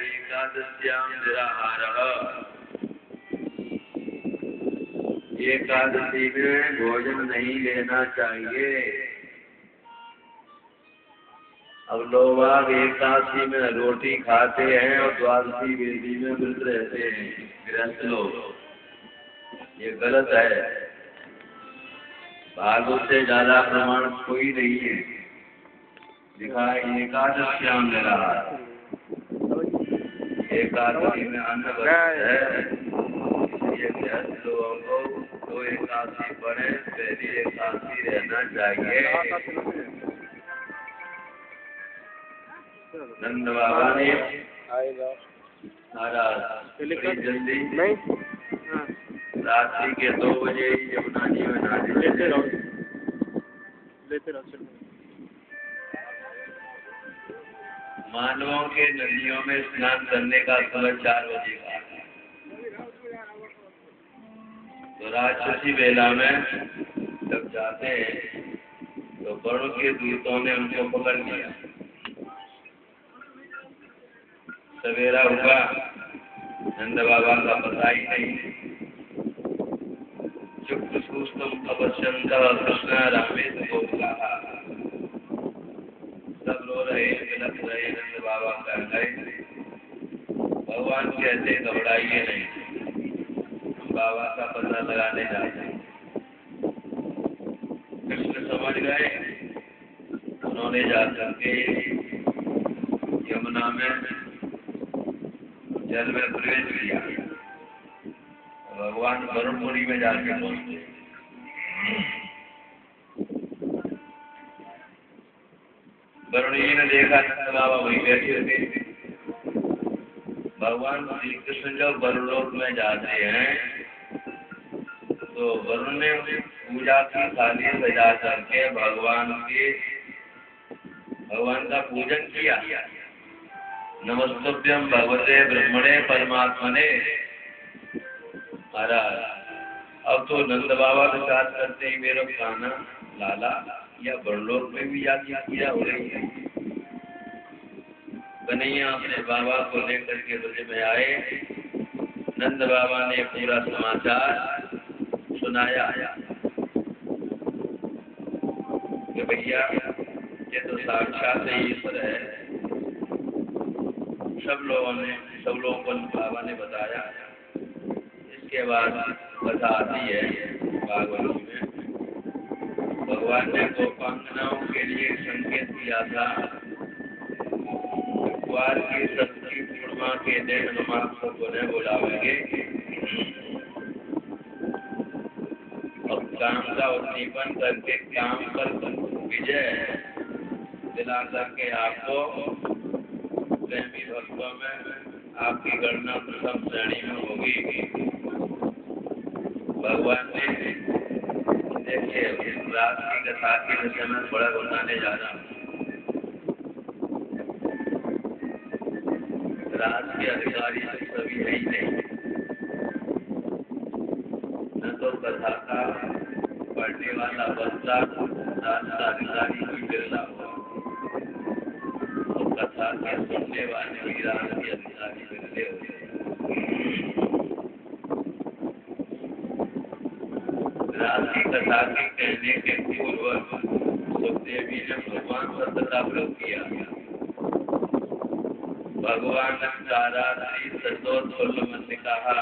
एकादश्याम निराहारः। एकादशी में भोजन नहीं लेना चाहिए। अब लोग एकादशी में रोटी खाते हैं और द्वादशी वेदी में व्रत रहते हैं गृहस्थ लोग। ये गलत है। भागवत से ज्यादा प्रमाण कोई नहीं है। लिखा है एकादश्याम निराहार। एकादशी में अन्न वर्जित है। इसलिए गृहस्थ लोगों को तो एकादशी पढ़े, पहली एकादशी रहना चाहिए। नंद बाबा ने जल्दी रात्रि के 2 बजे यमुना जी में नहाने लेते रहो। मानवों के नदियों में स्नान करने का समय 4 बजे का। तो राजसी बेला में जब जाते हैं तो वरुण के दूतों ने उनको पकड़ लिया। सवेरा हुआ, नंद बाबा का पता ही नहीं। चुप्तुम अवश्यंतः कृष्ण रामेश को कहा। सब रो रहे, बिलख रहे। नंद बाबा कह गए, भगवान कहते घबराइए नहीं, बाबा का पता लगाने जाते। कृष्ण समझ गए। उन्होंने जाकर के यमुना में जल में प्रवेश किया। भगवान वरुणपुरी में जाके पहुंचे। वरुण जी ने देखा नंद बाबा वहीं बैठे थे। भगवान श्री कृष्ण जब वरुणलोक में जाते हैं तो वरुण ने पूजा की थाली सजा करके भगवान का पूजन किया। नमस्तुभ्यं भगवते ब्रह्मणे परमात्मने। महाराज अब तो नंद बाबा के साथ करते ही मेरा खाना लाला या बड़लोक में भी यात्रा किया हो रही है। कन्हैया अपने बाबा को लेकर के ब्रज में आए। नंद बाबा ने पूरा समाचार सुनाया कि भैया ये तो साक्षात ईश्वर है। सब लोगों को बाबा ने बताया। इसके बाद कथा आती है भागवत में। भगवान ने गोपांगनाओं के लिए संकेत किया था। कुआर की सत्य पूर्णिमा के दिन हम आपको पुनः बुलावेंगे और काम का उद्दीपन करके काम पर विजय दिला करके आपको प्रेमी भक्तों में आपकी गणना प्रथम श्रेणी में होगी। भगवान ने देखिए इस रात की कथा के विषय में बड़ा बताने जा रहा हूँ। राज के अधिकारी सभी है ही नहीं। न तो कथा का पढ़ने वाला बच्चा राज का अधिकारी ही बिरला हुआ और कथा के सुनने वाले भी राज के अधिकारी बिरले हुए। राज की कथा के कहने के पूर्व सुखदेवी ने भगवान शब्द का प्रयोग किया। भगवान सारा सतोत्फुल्ल ने कहा।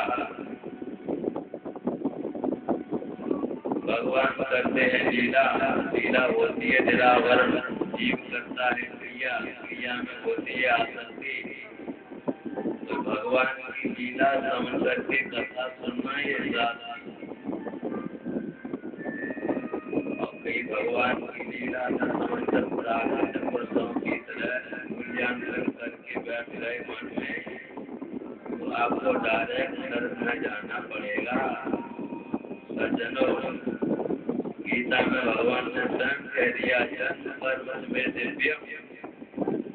भगवान करते हैं लीला, लीला होती है निरावरण। जीव करता है क्रिया, क्रिया में होती है आसक्ति। तो भगवान की लीला समझ करके कथा सुनना ये साथ। और कई भगवान की लीला न समझकर प्राकृत पुरुषों की तरह मूल्यांकन करके बैठ गए मन में, तो आपको डायरेक्ट नरक में जाना पड़ेगा। सज्जनों, गीता में भगवान ने स्वयं कह दिया, जन्म कर्म में दिव्य।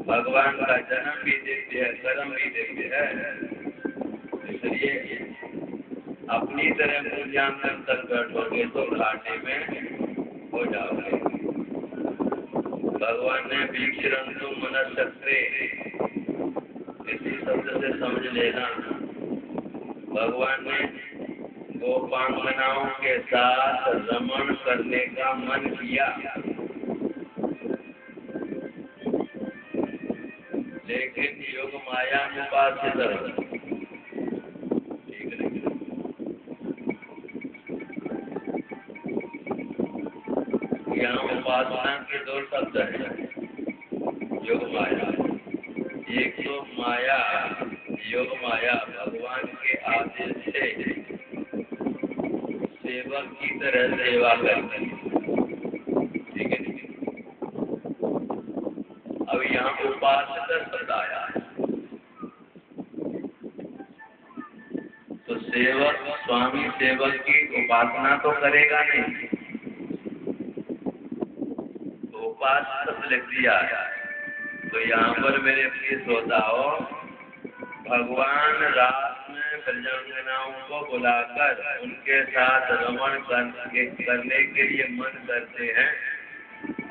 भगवान का जन्म भी दिव्य है, कर्म भी दिव्य है। इसलिए अपनी तरह मूल्यांकन कर बैठोगे तो घाटे में हो जाओगे। भगवान ने वीक्षरन्तु मनश्चक्रे, इसी शब्द से समझ लेना, भगवान ने गोपांगनाओं के साथ रमण करने का मन किया, लेकिन योग माया में उपासित ठीक नहीं। यहाँ उपासना के दो शब्द हैं, योग माया। एक तो माया, योग माया भगवान के आदेश से सेवक की तरह सेवा करती है, ठीक है। अब यहाँ उपासक शब्द आया है, तो सेवक स्वामी सेवक की उपासना तो करेगा नहीं, तो उपासक शब्द लिख दिया है। तो यहाँ पर मेरे प्रिय श्रोताओ, भगवान रात में ब्रजांगनाओं को बुलाकर उनके साथ रमण करने के लिए मन करते हैं,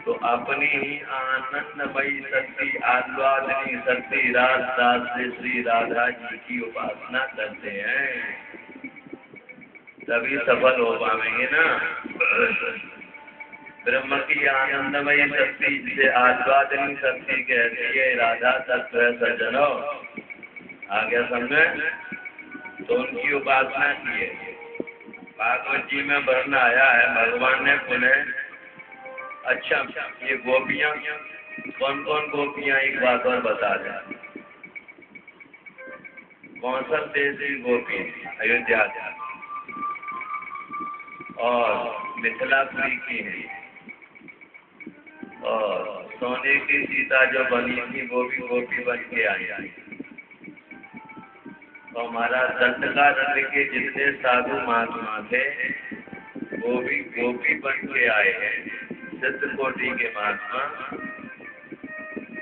तो अपनी ही आनंदमयी शक्ति, आह्लादनी शक्ति रास श्री राधा जी की उपासना करते हैं, तभी सफल हो पाएंगे ना। ब्रह्म की आनंदमयी शक्ति, जिसे आह्लादनी शक्ति कहती है, राधा तत्व है सज्जनों, आ गया समझे? तो उनकी उपासना की है। भागवत जी में वर्णन आया है, भगवान ने पुनः, अच्छा ये गोपियां कौन कौन गोपियां, एक बात और बता दें, कौशल देश की गोपी अयोध्या और मिथिलापुरी की है, और सोने की सीता जो बनी थी वो भी गोपी बन के आई। तो हमारा दंडका रंग के जितने साधु महात्मा थे वो भी गोपी बन के आए हैं, सिद्ध कोटि के महात्मा।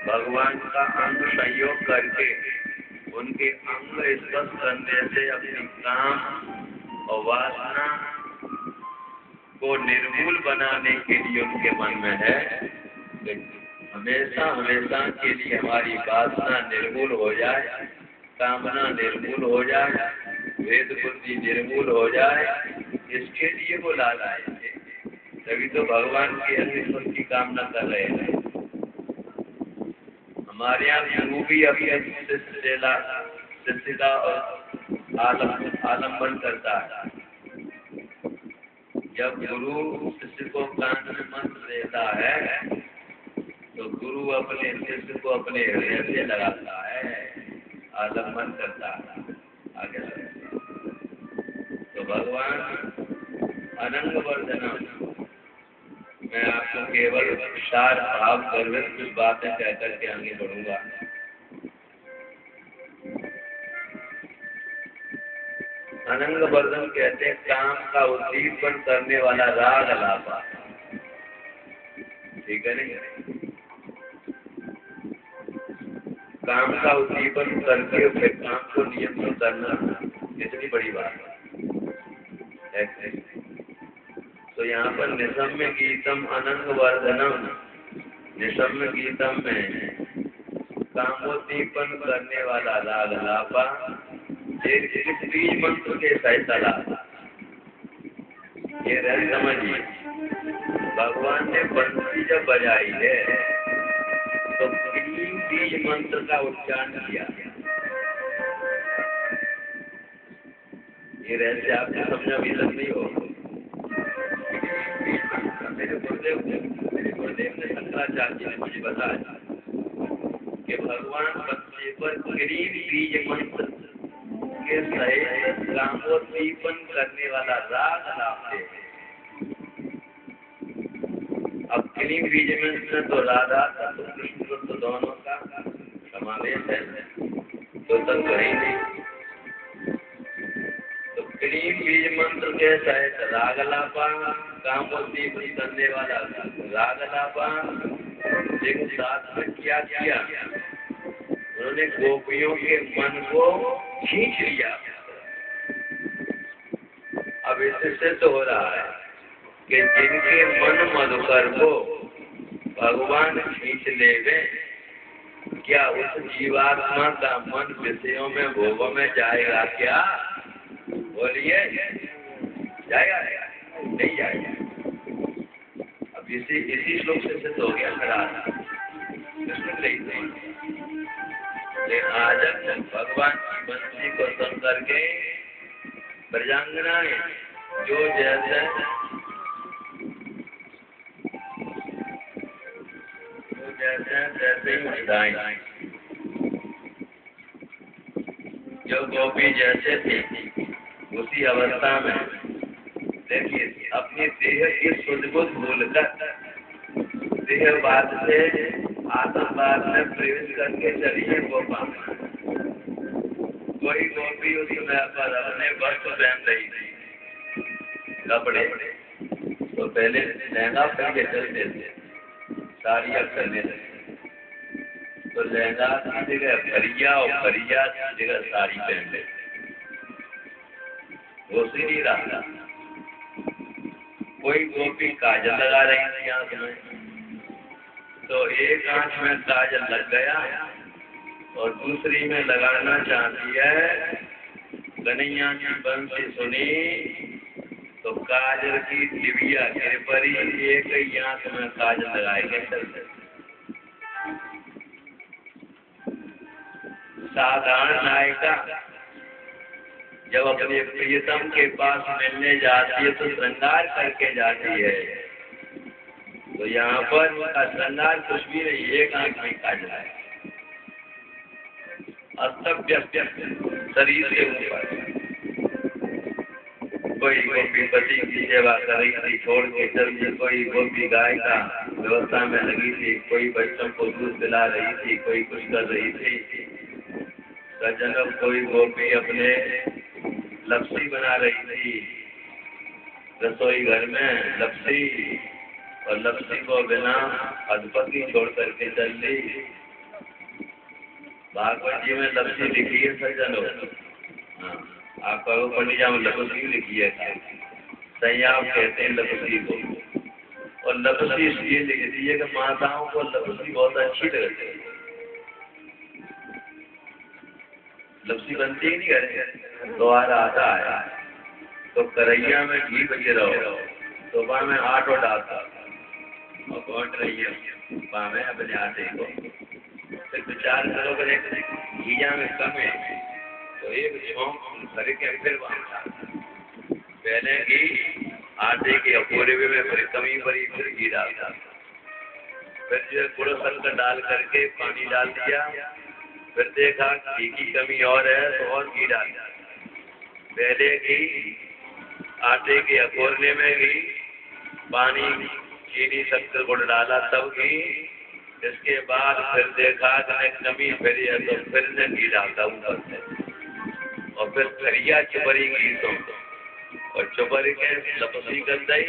भगवान का अंग संयोग करके उनके अंग स्पर्श करने से अपनी काम और वासना को निर्मूल बनाने के लिए उनके मन में है, हमेशा हमेशा के लिए हमारी वासना निर्मूल हो जाए, कामना निर्मूल हो जाए, वेद बुद्धि निर्मूल हो जाए, इसके लिए वो लालाएंगे। तभी तो भगवान के अंग की कामना कर रहे हैं। हमारे यहाँ गुरु भी अभी शिष्य का आलम्बन करता है। जब गुरु शिष्य को कान में मंत्र देता है तो गुरु अपने शिष्य को अपने हृदय से लगाता है, आलम्बन करता है। आगे तो भगवान अनंग वर्धनम, मैं आपको केवल सार भाव गर्वित कुछ बातें कहकर के आगे बढ़ूंगा। अनंग वर्धन कहते हैं काम का उद्दीपन करने वाला राग अलापा, ठीक है नहीं? काम का उद्दीपन करके फिर काम को नियंत्रण करना कितनी बड़ी बात है। तो यहाँ पर निशम्य गीतम अनंग वर्धनम, निशम्य गीतम में कामोद्दीपन करने वाला राग अलापा, इस बीज मंत्र के सैतला, ये रह समझिए। भगवान ने बंसी जब बजाई है तो क्लीन बीज मंत्र का उच्चारण किया। ये रहस्य आपने समझा भी नहीं हो। मेरे गुरुदेव ने शंकराचार्य ने मुझे बताया कि भगवान बच्चे पर क्लीन बीज मंत्र के सहित कामोद्दीपन करने वाला राग लाते हैं। अब क्लीन बीज मंत्र तो राधा तत्व कृष्ण तत्व दोनों का समावेश है, तो तत्व ही नहीं। तो क्लीन बीज मंत्र के सहित राग लापा, कामोद्दीपन करने वाला राग लापा, लेकिन साथ में क्या किया, उन्होंने गोपियों के मन को खींच लिया। अब इससे सिद्ध हो रहा है कि जिनके मन मधुकर को भगवान खींच लेवे क्या उस जीवात्मा का मन विषयों में भोगों में जाएगा क्या? बोलिए, जाएगा? नहीं जाएगा। अब इसी श्लोक से सिद्ध हो गया खराब लेकिन आज भगवान की बंसी को सुन करके प्रजांगनाएं जो जैसे तैसे ही उठाएं, जो गोपी जैसे थी उसी अवस्था में देखिए अपनी देह की सुध-बुध भूलकर देहवाद से आत्मवाद में प्रवेश करके चली है गोपा। कोई गोपी उस समय पर अपने वस्त्र पहन रही थी, कपड़े तो पहले लहंगा पहन के चलते थे, साड़ियाँ करने लगे, तो लहंगा की जगह फरिया और फरिया की जगह साड़ी पहन ले, वो नहीं रहा। कोई गोपी काजल लगा रही थी आंख में, तो एक आंख में काजल लग गया और दूसरी में लगाना चाहती है। कन्हैया की बंसी सुनी तो काजल की डिबिया गिर पड़ी, एक ही आंख में काजल लगाए गए चलते। साधारण नायिका जब अपने प्रियतम के पास मिलने जाती है तो श्रृंगार करके जाती है, तो यहाँ पर श्रृंगार कुछ भी नहीं, एक आंख में काजल है, अस्तव्यस्त शरीर के ऊपर। कोई गोपी पति की सेवा कर रही थी, छोड़ के चलती, कोई गोपी गाय का व्यवस्था में लगी थी, कोई बच्चों को दूध पिला रही थी, कोई कुछ कर रही थी। सज्जनों, कोई गोपी अपने लपसी बना रही थी रसोई घर में, लपसी, और लपसी को बिना अधपति छोड़ करके चल दी। भागवत जी में लपसी लिखी है सज्जनों, हाँ आप कहो पंडित जी में लपसी लिखी है, संयाम कहते हैं लपसी को। और लपसी इसलिए लिखती है कि माताओं को लपसी बहुत अच्छी लगती है। लपसी बनती ही नहीं करे, द्वार आता है तो करैया में घी बजे रहो, सुबह में आटो डालता और घोट रही है पावे अपने आटे को। फिर विचार करो कि घीया में कम है तो एक छोंक भर के फिर पहले घी आटे के अपूरे में फिर कमी पड़ी, फिर घी डालता, फिर जो गुड़ शक्कर डाल करके पानी डाल दिया, फिर देखा घी की कमी और है तो और घी डाल दिया। पहले घी आटे के अकोरने में घी, पानी, चीनी, शक्कर, गुड़ डाला तब घी। इसके बाद फिर देखा कि कमी फिर है तो फिर ने घी डालता ऊपर से, और फिर फरिया चुपरी घी तो और चुपरी के लपसी कर दी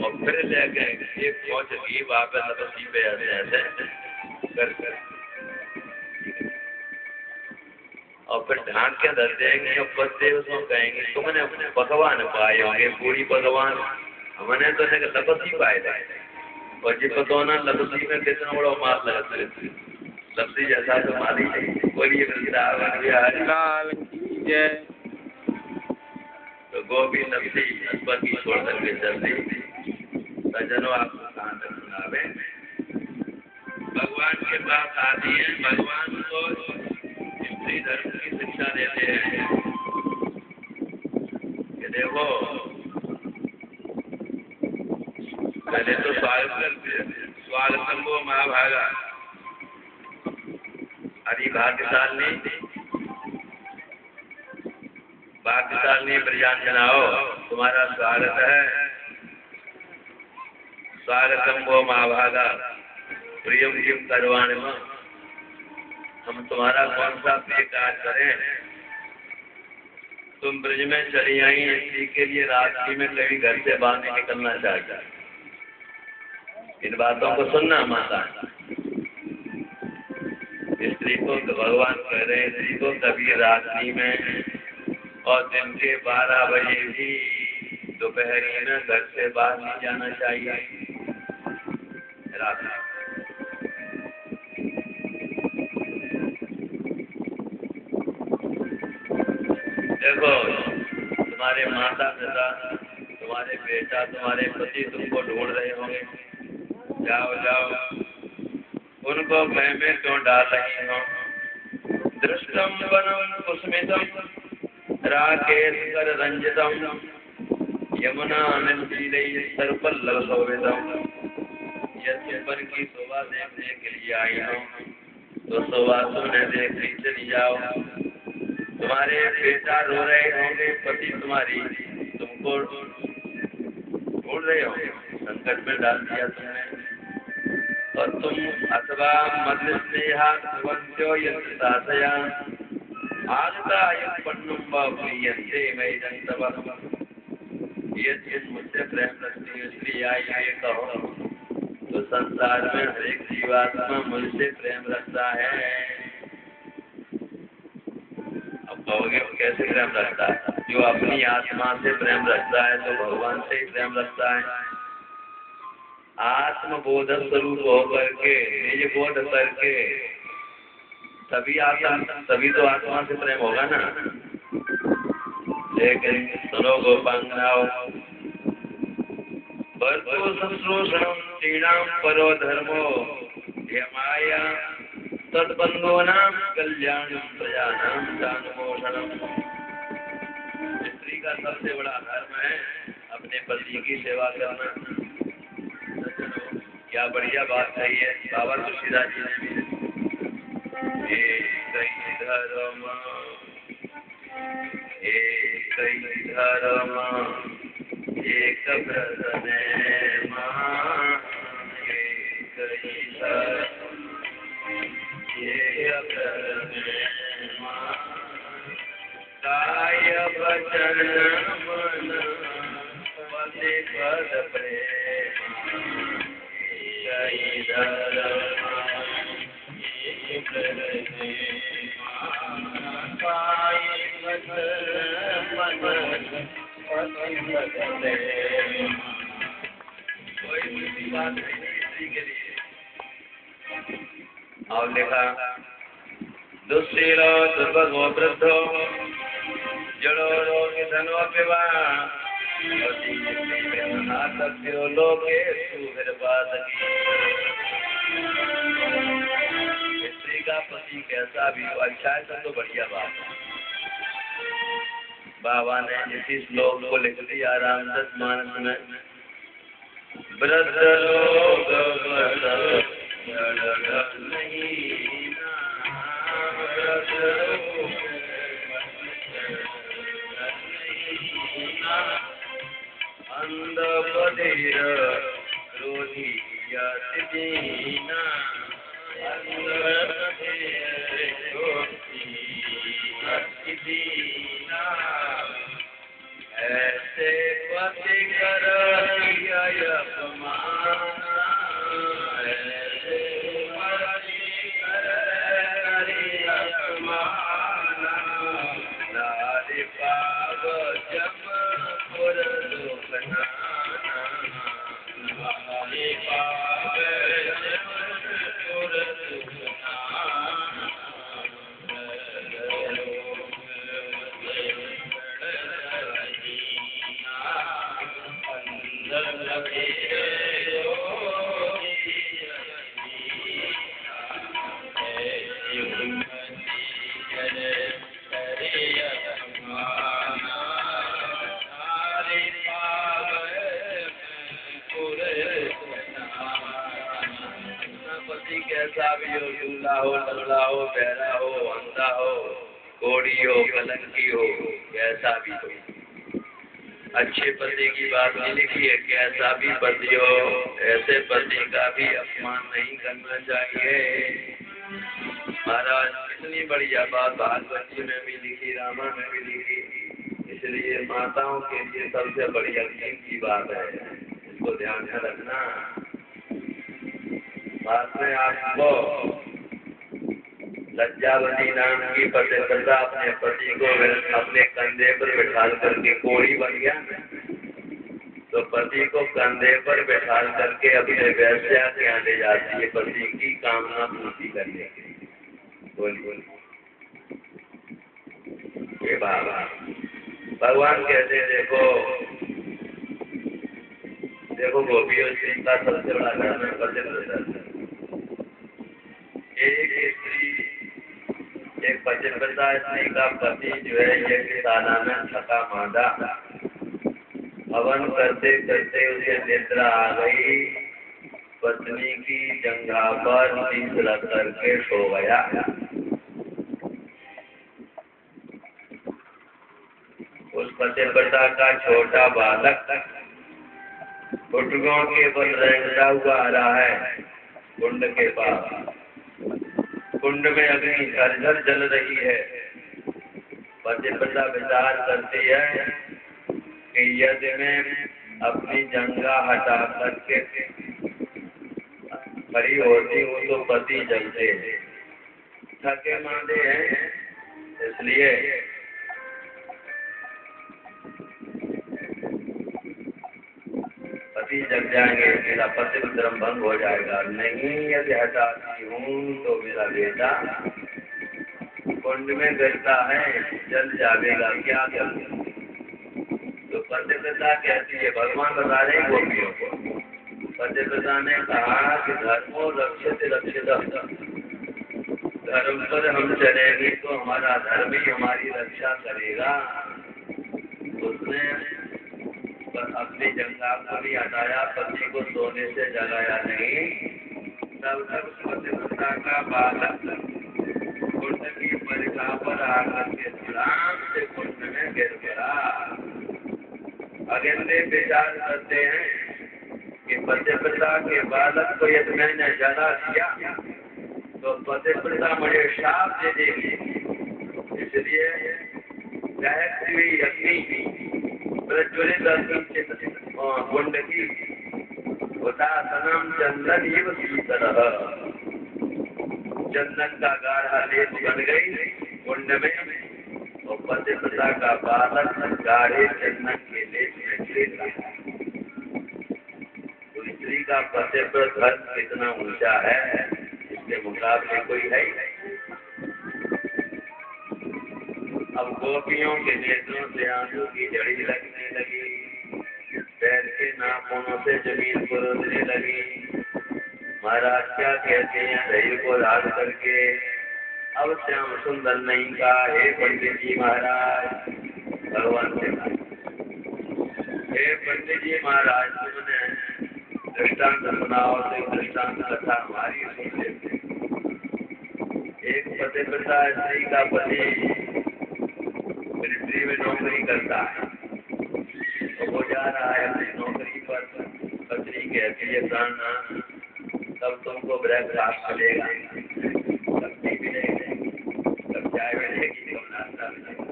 और फिर ले गए एक पहुंच घी वापस लपसी पे ऐसे कर और फिर ढांक के धर देंगे और पत्ते उसको कहेंगे तुमने भगवान पाए होंगे, पूरी भगवान हमने तो लपसी पाए थे। और जी पतोना लपसी में कितना बड़ा मार लगा, लपसी जैसा तो मारी नहीं। बोलिए वृंदावन बिहारी जय। तो गोपी लपसी पर की छोड़ करके चल रही थी। सज्जनों, आपको कहाँ तक सुनावे, भगवान के पास आती है, भगवान को स्त्री धर्म की शिक्षा देते हैं कि देखो पहले तो स्वागतम को महाभागा हरि भाग्यशाली प्रजांजनाओ तुम्हारा स्वागत है। स्वागतम को महाभागा प्रियम किम करवाने में, हम तुम्हारा कौन सा प्रिय कार्य करें। तुम ब्रज में चली आई इसी के लिए रात्रि में कभी घर से बाहर नहीं निकलना चाहता। इन बातों को सुनना माता। स्त्री को भगवान कह रहे हैं, स्त्री को कभी रात्रि में और दिन के 12 बजे भी दोपहरी में घर से बाहर नहीं जाना चाहिए। रात देखो, तुम्हारे माता पिता, तुम्हारे बेटा, तुम्हारे पति तुमको ढूंढ रहे होंगे, जाओ जाओ, उनको भय में क्यों डाल रही हो? दृष्टम वनम कुस्मितम राकेशकर रंजितम यमुना सर्पल्लव शोभितम। यदि वन की शोभा देखने के लिए आई हो तो शोभा तुम्हें देखने चली जाओ। तुम्हारे बेटा रो रहे होंगे, पति तुम्हारी तुमको ढूंढ रहे होंगे, संकट में डाल दिया तुमने, और तुम अथवा मध्य स्नेहा सुवंत्यो यंत्रया आगतायुपन्नुम प्रियंते मई जंतव। ये चीज मुझसे प्रेम रखती है इसलिए आई ये कहो तो संसार में हर एक जीवात्मा मुझसे प्रेम रखता है। अब कहोगे कैसे प्रेम रखता है? जो अपनी आत्मा से प्रेम रखता है तो भगवान से ही प्रेम रखता है। आत्मबोध स्वरूप होकर के, निज बोध करके तभी तो आत्मा से प्रेम होगा ना। लेकिन सुनो गोपांगनाओ, शुश्रूषणम श्रीणाम परो धर्मो यमाया तद्बंधोनाम कल्याणम प्रजानाम दानमोषणम। स्त्री का सबसे बड़ा धर्म है अपने पति की सेवा करना। क्या बढ़िया बात कही है बाबा तुलसीदास जी ने भी। एक धर्म एक व्रत काय वचन मन पति पद प्रेम कोई बात नहीं के लिए। और लिखा दुशीलो दुर्भगो वृद्धो जड़ो रोग धनो पिवा स्त्री का पति कैसा भी हो अच्छा है तो बढ़िया बात है। बाबा ने इसी श्लोक को लिख दिया रामदास मानस में। वृद्ध लोग अंध बधिर रोधी दीना ऐसे पति कर अपमान नारी पाव जमपुर लोकना नारी पाव जमपुर कैसा भी हो, दूल्हा हो, लंगड़ा हो, बहरा हो, अंधा हो, कोड़ी हो, कलंकी हो, कैसा भी हो, अच्छे पति की बात नहीं लिखी है। कैसा भी पति हो ऐसे पति का भी अपमान नहीं करना चाहिए। महाराज कितनी बढ़िया बात भागवत जी में भी लिखी, रामा में भी लिखी। इसलिए माताओं के लिए सबसे बढ़िया की बात है, इसको ध्यान में रखना। बाद में आपको लज्जावती नाम की पतिव्रता अपने पति को अपने कंधे पर बिठा करके कोड़ी बन गया, तो पति को कंधे पर बिठा करके अपने वैश्या के यहाँ ले जाती है पति की कामना पूर्ति करने के लिए। बोलिए ये बाबा भगवान कहते हैं देखो गोपियों का सबसे बड़ा धर्म है पतिव्रता। एक पतिव्रता स्त्री का पति जो है यज्ञशाला में थका मांदा, हवन करते करते उसे निद्रा आ गई, पत्नी की जंघा पर शीश रख करके सो गया। उस पतिव्रता का छोटा बालक घुटनों के बल रेंगता हुआ आ रहा है कुंड के पास। कुंड में अग्नि झरझर जल रही है। पतिव्रता विचार करती है कि यदि मैं अपनी जंघा हटा करके खड़ी होती हूँ तो पति जलते हैं, थके मांदे हैं, इसलिए पति जल जाएंगे, मेरा पतिव्रत धर्म भंग हो जाएगा। नहीं, यदि हटाती हूँ तो मेरा बेटा कुंड में गिरता है, जल जाएगा, क्या करूँ? तो पतिव्रता कहती है, भगवान बता रहे हैं गोपियों को, पतिव्रता ने कहा कि धर्मो रक्षित रक्षित, धर्म पर हम चलेंगे तो हमारा धर्म ही हमारी रक्षा करेगा। उसने अपनी जंघा को भी हटाया, पति को सोने से जगाया नहीं। तब तक पतिव्रता का बालक कुंड की परिखा पर आकर के आराम से कुंड में गिर गया। अगले विचार करते हैं कि पतिव्रता के बालक को यदि मैंने जला दिया तो पतिव्रता मुझे शाप दे देगी, इसलिए दहकती हुई अग्नि प्रज्वलित कुंड की उदासनम चंदन इव शीतलः, चंदन का गाढ़ा लेप बन गई कुंड में, और पतिव्रता का बालक गाढ़े चंदन के लेप में गिर रहा। तो स्त्री का पतिव्रत धर्म कितना ऊंचा है, इसके मुकाबले कोई है ही नहीं। अब गोपियों के नेत्रों से आंसू की जड़ी लगने लगी, पैर के नाखूनों से जमीन को रोकने लगी। महाराज क्या कहते हैं, दही को लाल करके, अब श्याम सुंदर नहीं का, हे पंडित जी महाराज, भगवान से कहा, हे पंडित जी महाराज, तुमने दृष्टांत सुनाओ, तो दृष्टांत कथा हमारी सुन लेते। एक पतिव्रता स्त्री का पति मिलिट्री में नौकरी करता है, तो वो जा रहा है अपनी नौकरी पर। पत्नी कहती है, प्राणनाथ, तब तुमको ब्रेकफास्ट मिलेगा, सब्जी मिलेगी, तब चाय मिलेगी, तब नाश्ता मिलेगा,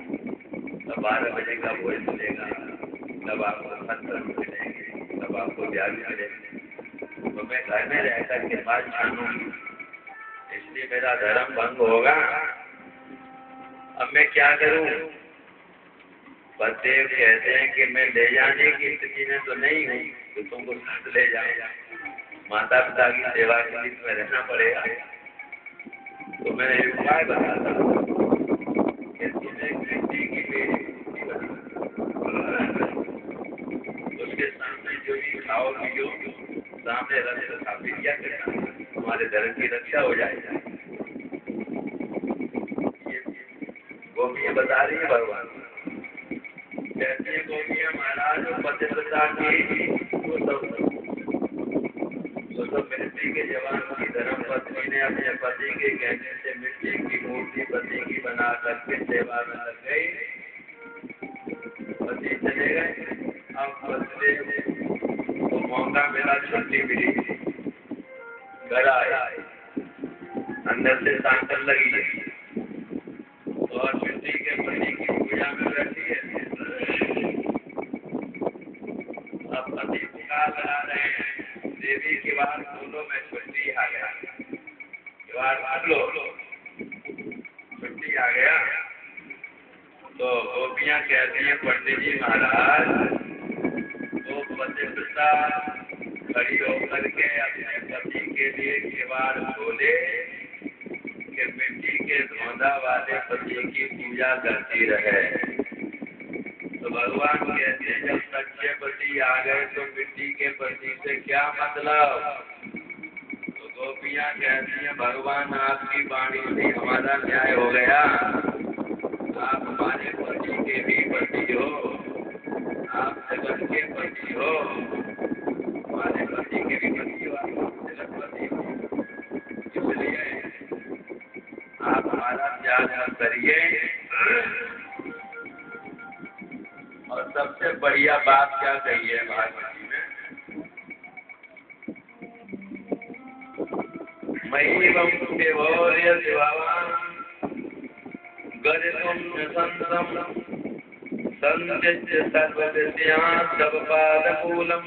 तब 12 बजे का भोजन मिलेगा, तब आपको फल मिलेंगे, तब आपको ब्याज मिलेंगे। तो मैं घर में रहकर के बात छानूंगी, इसलिए मेरा धर्म भंग होगा। अब मैं क्या करूं? पतिदेव कहते हैं कि मैं ले जाने की स्थिति में तो नहीं हूँ, तो तुमको साथ ले जाऊंगा, माता पिता की सेवा के लिए तुम्हें रहना पड़ेगा। तो मैं एक उपाय बताता हूँ कि तुम्हें कृषि की बेटी उसके सामने जो भी खाओ पियो, सामने रख स्थापित किया करना, तुम्हारे धर्म की रक्षा हो जाएगी। गोपियाँ बता रही है भगवान, कहते हैं गोपियाँ महाराज पतिव्रता की तो सब मिट्टी के जवान की धर्म पत्नी ने अपने पति के कहने से मिट्टी की मूर्ति पति की बना करके सेवा में लग गई। पति चले गए, अब पति को मौका मिला, छुट्टी मिली, घर आया, अंदर से सांकल लगी और मिट्टी के पति की पूजा में बैठी है। अब पति पुकार लगा रहे हैं, देवी के बाहर खोलो, मैं छुट्टी आ गया, किवाड़ लो, छुट्टी आ गया। तो गोपियाँ कहती हैं, पंडित जी महाराज, तो पतिव्रता खड़ी होकर के अपने पति के लिए किवाड़ खोले कि मिट्टी के धोंधा वाले पति की पूजा करती रहे। तो भगवान कहते हैं जब सच्चे पति आ गए तो मिट्टी के पति से क्या मतलब। तो गोपियां कहती हैं भगवान आपकी वाणी से हमारा न्याय हो गया, आप हमारे पति के भी पति हो, आप जगत के पति हो, हमारे पति के भी पति हो, आप जगत पति हो, इसलिए आप हमारा त्याग मत करिए। और सबसे बढ़िया बात क्या कही है भागवत जी में, मय्येवं केवल्य शिवावान गरितुं निसंतम संत्यज्य सर्वविद्यां सबपादमूलम।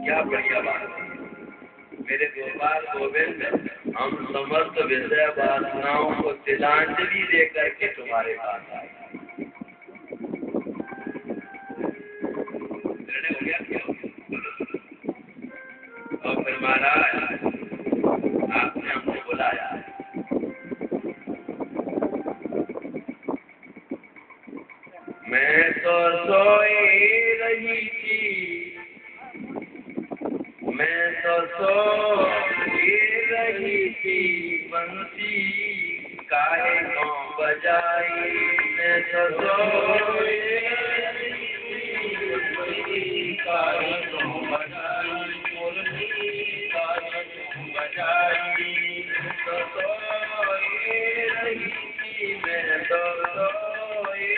क्या बढ़िया बात है मेरे गोपाल गोविंद, हम समस्त विषय वासनाओं को तिलांजलि देकर के तुम्हारे पास आए। निर्णय हो गया क्या? और फिर महाराज आपने हमको बुलाया, मैं तो सोई रही थी, मैं तो सोई रही थी, बंसी काहे को बजाई, मैं तो सोई रही थी, काहे को बजाई, मुरली काहे को बजाई, तो सोई रही थी, मैं तो सोई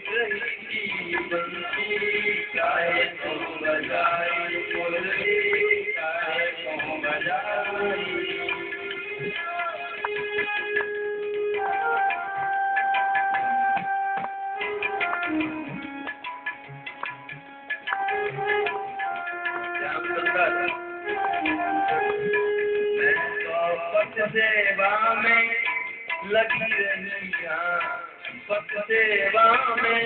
रही थी, बंसी काहे को बजाई, मुरली काहे को बजाई। मैं तो पथ सेवा में लगी रही, पथ सेवा में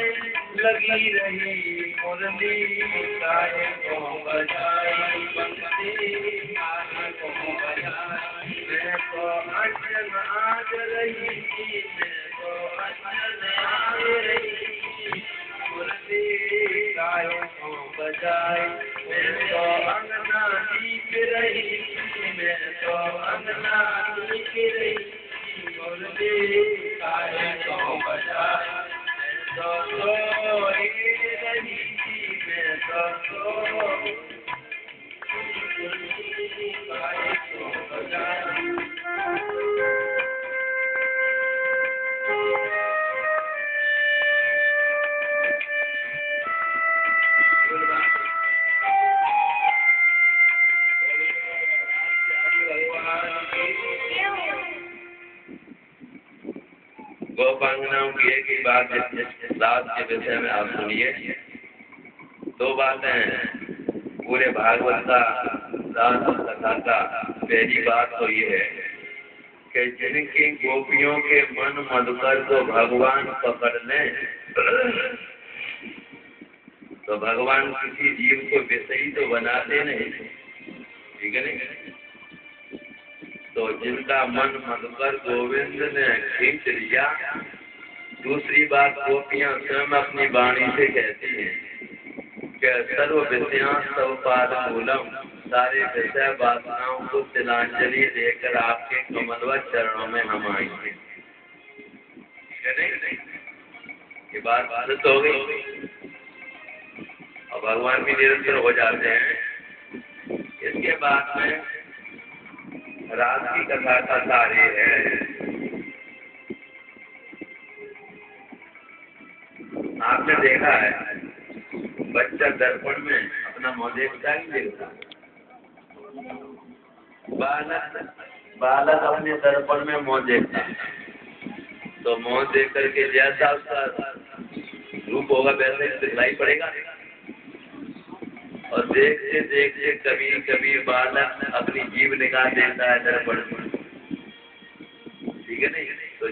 लगी रही, मुरली काहे को बजाई, बंसी काहे को बजाई, मैं तो अचन आज रही थी, मैं तो अचन आज रही थी, मुरली काहे को बजाई, मैं तो अंगना दीप रही थी, मैं तो अंगना दीप रही थी, मुरली काहे को बजाई, मैं तो सोई रही थी, मैं तो सोई काहे को बजाई। गोपांगनाओं की एक ही बात दास के विषय में आप सुनिए। दो बातें हैं पूरे भागवत का दास कथा का। पहली बात तो ये है कि जिनकी गोपियों के मन मधुकर को भगवान पकड़ लें तो भगवान किसी जीव को विषयी तो बनाते नहीं, ठीक है नहीं। तो जिनका मन मधुकर गोविंद ने खींच लिया। दूसरी बात गोपियां स्वयं अपनी वाणी से कहती हैं कि सर्व विषयां सब पाद मूलम, सारे विषय वासनाओं को तिलांजलि देकर आपके कमलवत चरणों में हम आएंगे। ठीक है नहीं? ये बात बात हो गई और भगवान भी निरंतर हो जाते हैं। इसके बाद में रात की कथा का कार्य है। आपने देखा है बच्चा दर्पण में अपना मुंह देखता ही देखता। बालक अपने दर्पण में मुंह देखता, तो मुंह देख करके जैसा उसका रूप होगा वैसे ही दिखलाई पड़ेगा। और देखते देखते कभी कभी बालक अपनी जीभ निकाल देता है दर्पण में, ठीक है नहीं। तो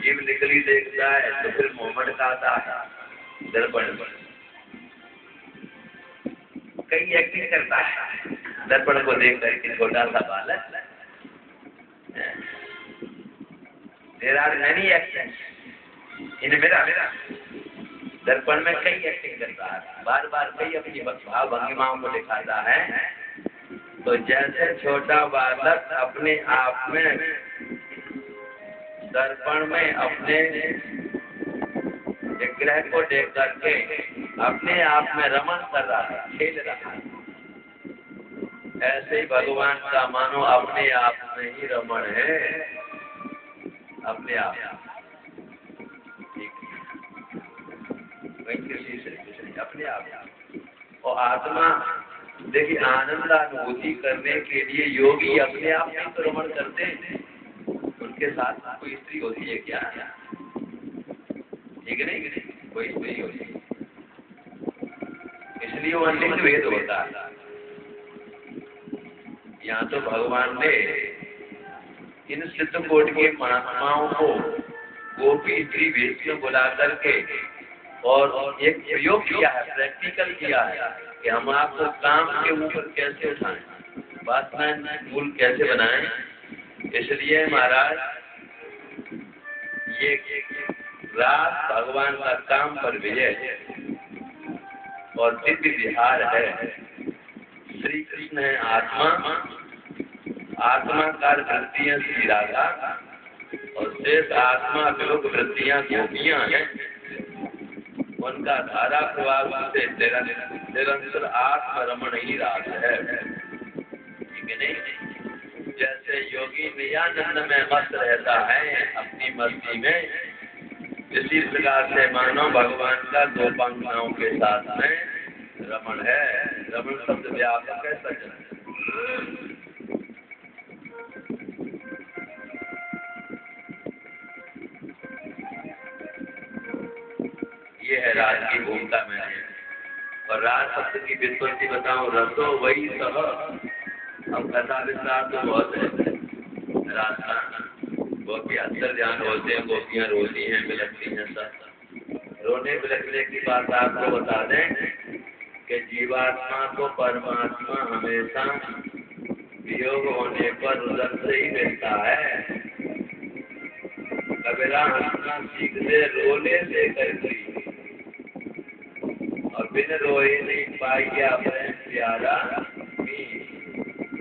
जीभ निकली देखता है तो फिर मुंह आता है दर्पण पर। कई एक्टिंग करता है दर्पण को देख करके छोटा सा बालक। There are many actions in mirror. दर्पण में कई एक्टिंग करता है, बार बार कई अपनी भाव भंगिमाओं को दिखाता है। तो जैसे छोटा बालक अपने आप में दर्पण में अपने विग्रह को देख करके अपने आप में रमण कर रहा है, खेल रहा है, ऐसे ही भगवान का मानो अपने आप में ही रमण है, अपने आप किसी से अपने आप। और आत्मा देखिए आनंद अनुभूति करने के लिए योगी अपने आप में तो रमण करते हैं, उनके साथ कोई स्त्री होती है क्या? ठीक नहीं, कोई स्त्री होती है, इसलिए वो लिंग भेद होता है। यहाँ तो भगवान ने इन सिद्ध कोट के महात्माओं को गोपी स्त्री भेद में बुला करके और एक प्रयोग किया है, प्रैक्टिकल किया है कि हम आपको काम के ऊपर कैसे उठाएं, वासना मूल कैसे बनाएं। इसलिए महाराज ये रात भगवान का काम पर विजय और दिव्य विहार है। श्री कृष्ण है आत्मा, आत्माकार वृत्तियां श्री राधा और शेष आत्मा विलोक वृत्तियां गोपियां हैं। उनका धारा प्रभाव से निरंतर आत्मरमण ही रास है, ठीक है नहीं? जैसे योगी नित्यानंद में मस्त रहता है अपनी मस्ती में, इसी प्रकार से मानो भगवान का गोपांगनाओं के साथ में रमण है। रमण शब्द व्यापक है सज्जन। ये है राज की भूमिका में। और राज शब्द की व्युत्पत्ति बताऊं, रसो वही सह। अब कथा विस्तार तो बहुत है राज का, गोपी अक्सर ध्यान होते हैं, गोपियां रोती हैं, बिलखती हैं, सब रोने बिलखने की बात आपको बता दें कि जीवात्मा को परमात्मा हमेशा वियोग होने पर रुदन से ही मिलता है। कबीरा हंसना सीख दे रोने से कर और बिन रोए नहीं पाइया प्रेम प्यारा।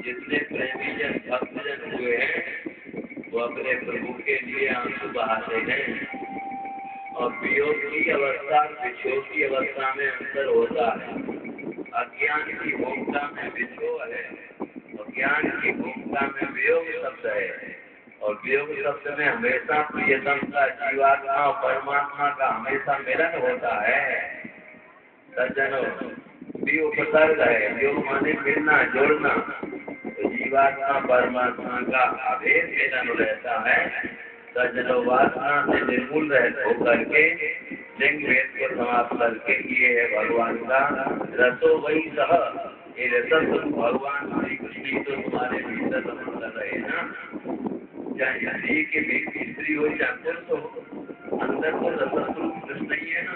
जितने प्रेमी जन भक्तजन हुए हैं वो अपने प्रभु के लिए आंसू बहाते हैं। और वियोग की अवस्था विक्षोभ की अवस्था में अंतर होता है। अज्ञान की भूमिका में विक्षोभ है और ज्ञान की भूमिका में वियोग शब्द है। और वियोग शब्द में हमेशा प्रियतम का जीवात्मा और परमात्मा का हमेशा मिलन होता है। सज्जनों, वियोग उपसर्ग है, योग माने मिलना जोड़ना, तो जीवात्मा परमात्मा का अभेद मिलन रहता है। सज्जनों, वासना से निर्मूल होकर के लिंग भेद को समाप्त करके ये है भगवान का रसो वही सह। ये रसम भगवान श्री कृष्ण तो तुम्हारे भीतर रमण कर रहे हैं ना, चाहे स्त्री के बीच स्त्री हो चाहे पुरुष हो, अंदर तो रसम कृष्ण ही है ना,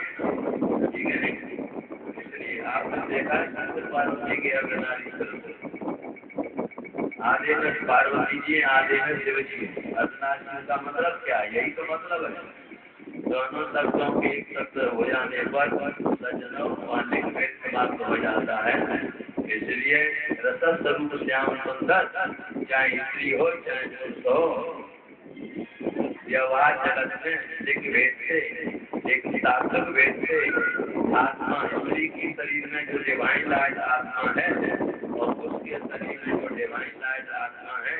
ठीक है नहीं? इसलिए आपने देखा पार्वती के अर्धनारीश्वर आधे में पार्वती जी आधे में शिव जी। अर्धनारीश्वर का मतलब क्या? यही तो मतलब है। दोनों शब्दों के एक शब्द हो जाने पर सज्जनों लिंग भेद समाप्त हो जाता है। इसलिए रस स्वरूप श्याम सुंदर, चाहे स्त्री हो चाहे पुरुष हो, व्यवहार जगत में लिंग भेद से एक सार्थक भेद से आत्मा स्त्री की शरीर में जो डिवाइन लाइट आत्मा है और उसके शरीर में जो डिवाइन लाइट आत्मा है,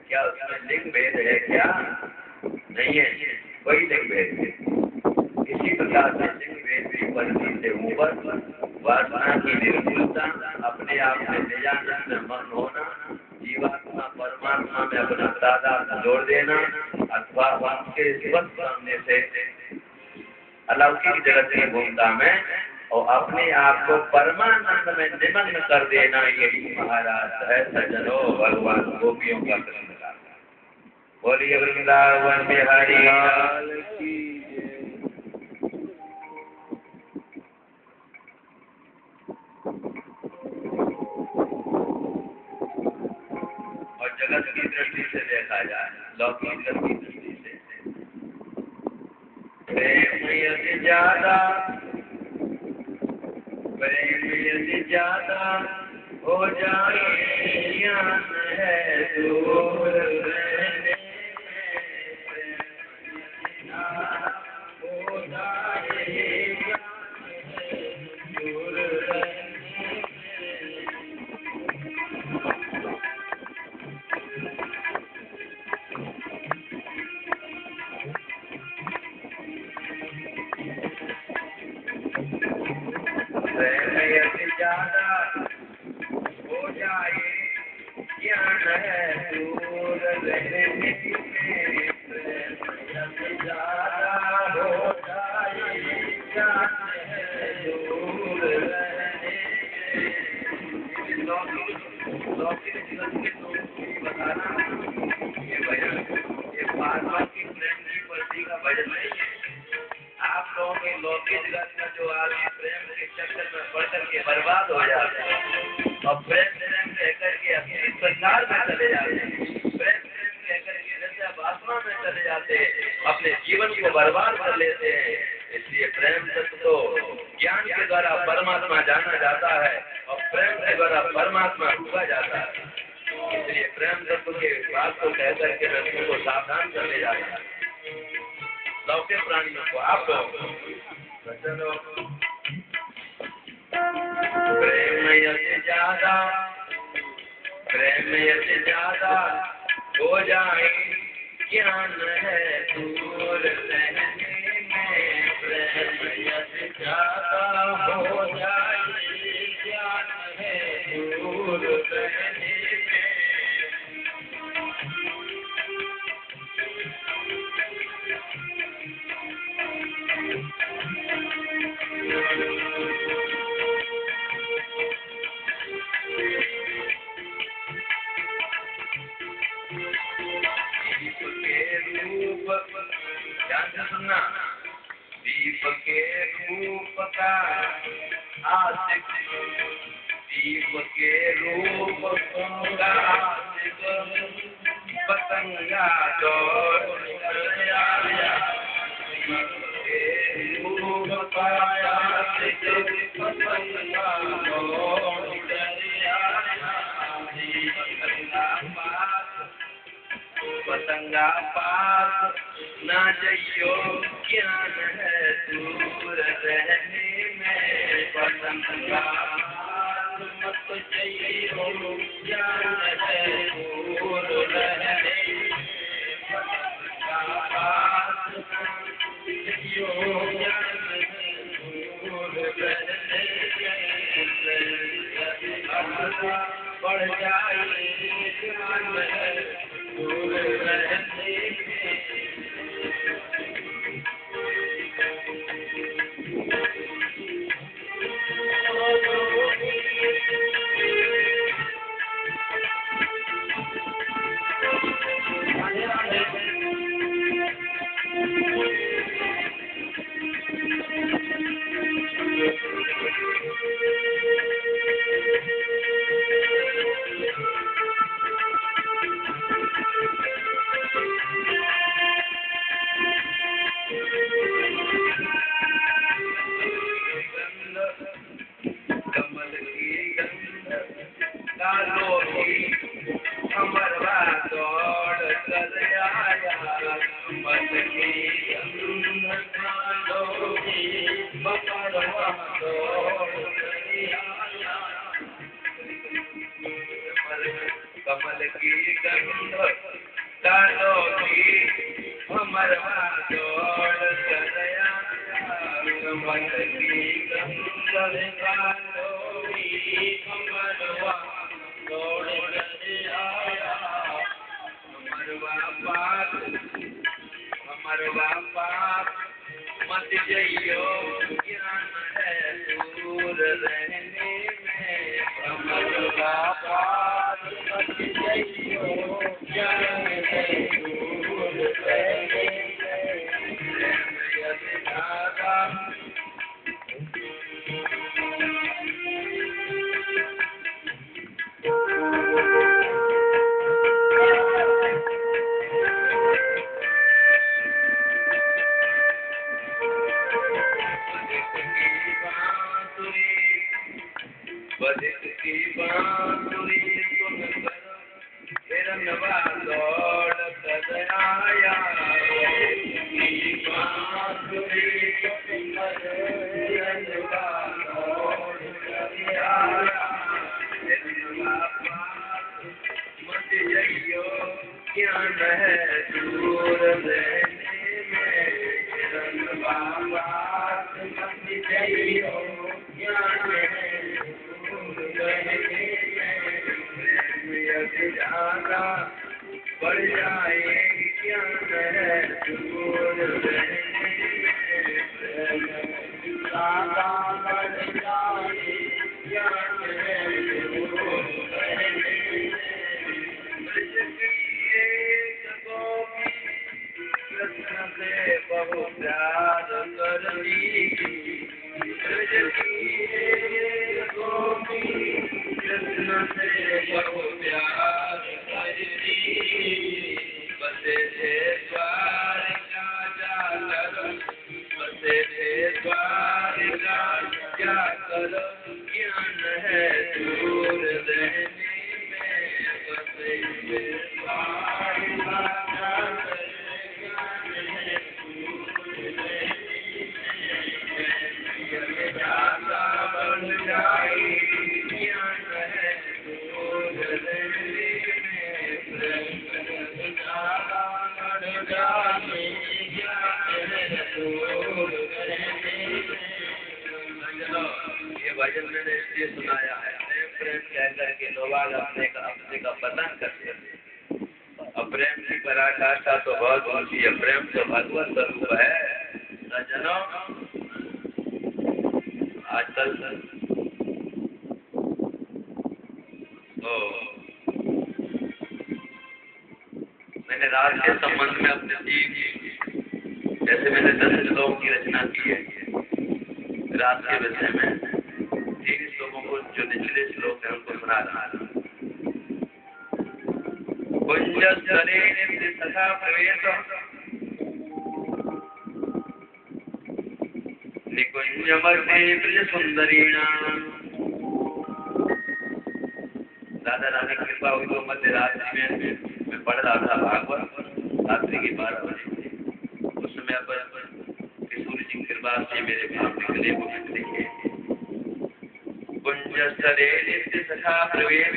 क्या उसमें लिंग भेद है? क्या नहीं है, वही लिंग भेद है। इसी प्रकार से लिंग भेद की परिधि से ऊपर वासना की निर्मूलता, अपने आप में निजानंद में मग्न होना, जीवात्मा परमात्मा में अपना तादाद जोड़ देना, अथवा उनके स्वस्थ सामने से अलौकिक जगत की भूमिका में और अपने आप को परमानंद में निमग्न कर देना, यही महाराज है सज्जनों भगवान गोपियों का कृष्ण का। बोलिए वृंदावन बिहारी लाल की। और जगत की दृष्टि से देखा जाए, लौकिक की दृष्टि से प्रेम यदि ज्यादा यदि ज्यादा हो जाए ज्ञान है दूर रहने हो जाए ज्ञान है दूर रहने प्रेम यदि ज्यादा हो जाए ज्ञान है दूर रहने में प्रेम यदि ज्यादा हो जाए ज्ञान है दूर रहने में लौकिक जीवन के दोष बताना ये भजन ये परमात्मा की प्रेम की प्रति का भजन नहीं है। आप लोगों के लौकिक जगत में जो आदमी प्रेम के चक्कर में पड़ करके बर्बाद हो जाते हैं और प्रेम प्रेम कहकर के अपने संसार में चले जाते हैं, प्रेम प्रेम कहकर के जैसे वासना में चले जाते हैं, अपने जीवन को बर्बाद कर लेते हैं। इसलिए प्रेम तत्व तो ज्ञान के द्वारा परमात्मा जाना जाता है और प्रेम के द्वारा परमात्मा डूबा जाता है। इसलिए प्रेम तत्व के बात को कहकर के मैं तुमको सावधान करने जाता है लौकिक प्राणियों को। आप चलो प्रेम यदि ज्यादा हो जाए ज्ञान है दूर रहने में प्रेम यदि ज्यादा हो जाए ज्ञान है दूर रहने में सुनना दीप के रूप का आशिक दीप के रूप का आशिक पतंगा दौड़ कर आया दीप के रूप का आशिक पतंगा दौड़ कर आया पतंगा पास ना जइयो ज्ञान है दूर रहने में पतंगा मत जइयो ज्ञान है दूर रहने पतंगा पास जइयो ज्ञान है दूर रहने बढ़ जाए ज्ञान है दूर रहने कमल की गंध डालोगी हमरवा दौड़ कर कमल की गंध डालोगी हमरवा दौड़ कर आया हमरवा पाप मत जइयो ज्ञान है दूर रहने में हमरवा पाप मत जइयो ज्ञान है दूर रहने बधिक की बांसुरी सुनकर हिरनवा दौड़ कर आया। की बांसुरी सुनकर हिरनवा दौड़ कर आया। हिरनवा पास मत जाइयो ज्ञान है दूर रहने में। हिरनवा पास मत जाइयो ज्ञान है दूर रहने में। जाना बढ़ जाए ज्ञान है दूर रहने में। ज्यादा बढ़ जाए ज्ञान है दूर रहने में। कृष्ण से बहु प्यार करनी। कृष्ण से बहु प्यार करनी। बसे थे द्वारिका जाकर। बसे थे द्वारिका जाकर ज्ञान है दूर रहने में। बसे थे द्वारिका जाकर ज्ञान है दूर रहने में। ज्यादा बढ़ जाए ज्ञान है दूर रहने में। ज्यादा बढ़ जाए ज्ञान है दूर रहने में। ये भजन मैंने इसलिए सुनाया है, प्रेम प्रेम कह करके लोग अपने का पतन करते हैं। और प्रेम की पराकाष्ठा तो बहुत ऊंची है। प्रेम तो भगवत स्वरूप है न जनो। आजकल तो मैंने राग के संबंध में अपने जीव, जैसे मैंने 10 श्लोकों की रचना की है राग के विषय में, 3 श्लोकों को जो निचले श्लोक है उनको सुना रहा है। कुंजस्तरे नित्य सखा प्रवेश निकुंज मध्य ब्रज सुंदरीणाम। दादा रानी की कृपा हुई तो मध्य रात्रि में मैं पढ़ रहा था भागवत, रात्रि के 12 बजे। उस समय पर सूर्य जी कृपा से मेरे भाव निकले, वो लिखे कुंजस्तरे नित्य सखा प्रवेश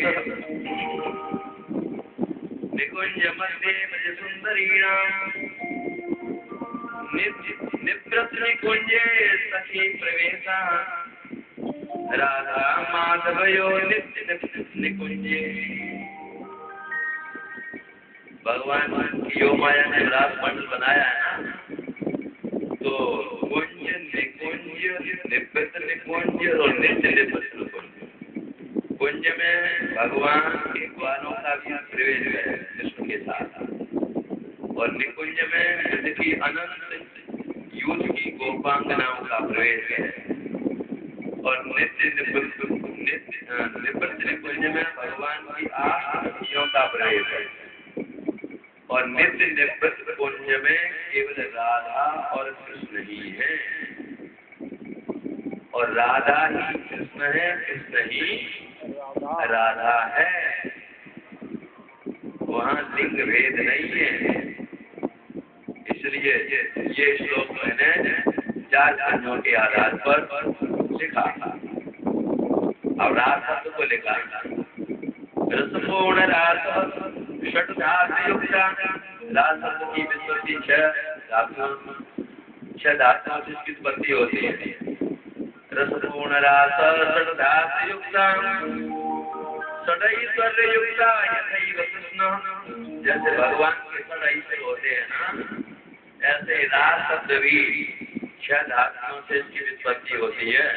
निकुंज मध्य ब्रज सुंदरीणाम। निवृत्त निकुंजे सखी प्रवेशा राधा माधवयो नित्य निकुंजे। भगवान की योग माया ने रास मंडल बनाया है ना, तो कुंज निकुंज निवृत्त निकुंज और नित्य निवृत्त निकुंज। कुंज में भगवान के ग्वालों का भी प्रवेश है कृष्ण के साथ, और निकुंज में बुद्ध की अनंत यूथ की गोपांगनाओं का प्रवेश है। और नित्य निवृत्त निकुंज में भगवान की 8 सखियों का प्रवेश है। और नित्य निवृत्त कुंज में केवल राधा और कृष्ण ही है, और राधा ही कृष्ण है, कृष्ण ही राधा है। वहाँ लिंग भेद नहीं है। इसलिए ये श्लोक मैंने 4 खंडों के आधार पर लिखा था। और रास शब्द को लिखा था रसपूर्ण रास षट धातु युक्ता। रास शब्द की विस्पत्ति 6 धातुओं से इसकी उत्पत्ति होती है। रसपूर्ण रास षट धातु युक्ता षडैश्वर्य युक्ता यथैव कृष्ण। जैसे भगवान के 6 ऐश्वर्य होते हैं ना, ऐसे रास शब्द भी 6 धातुओं से इसकी उत्पत्ति होती है।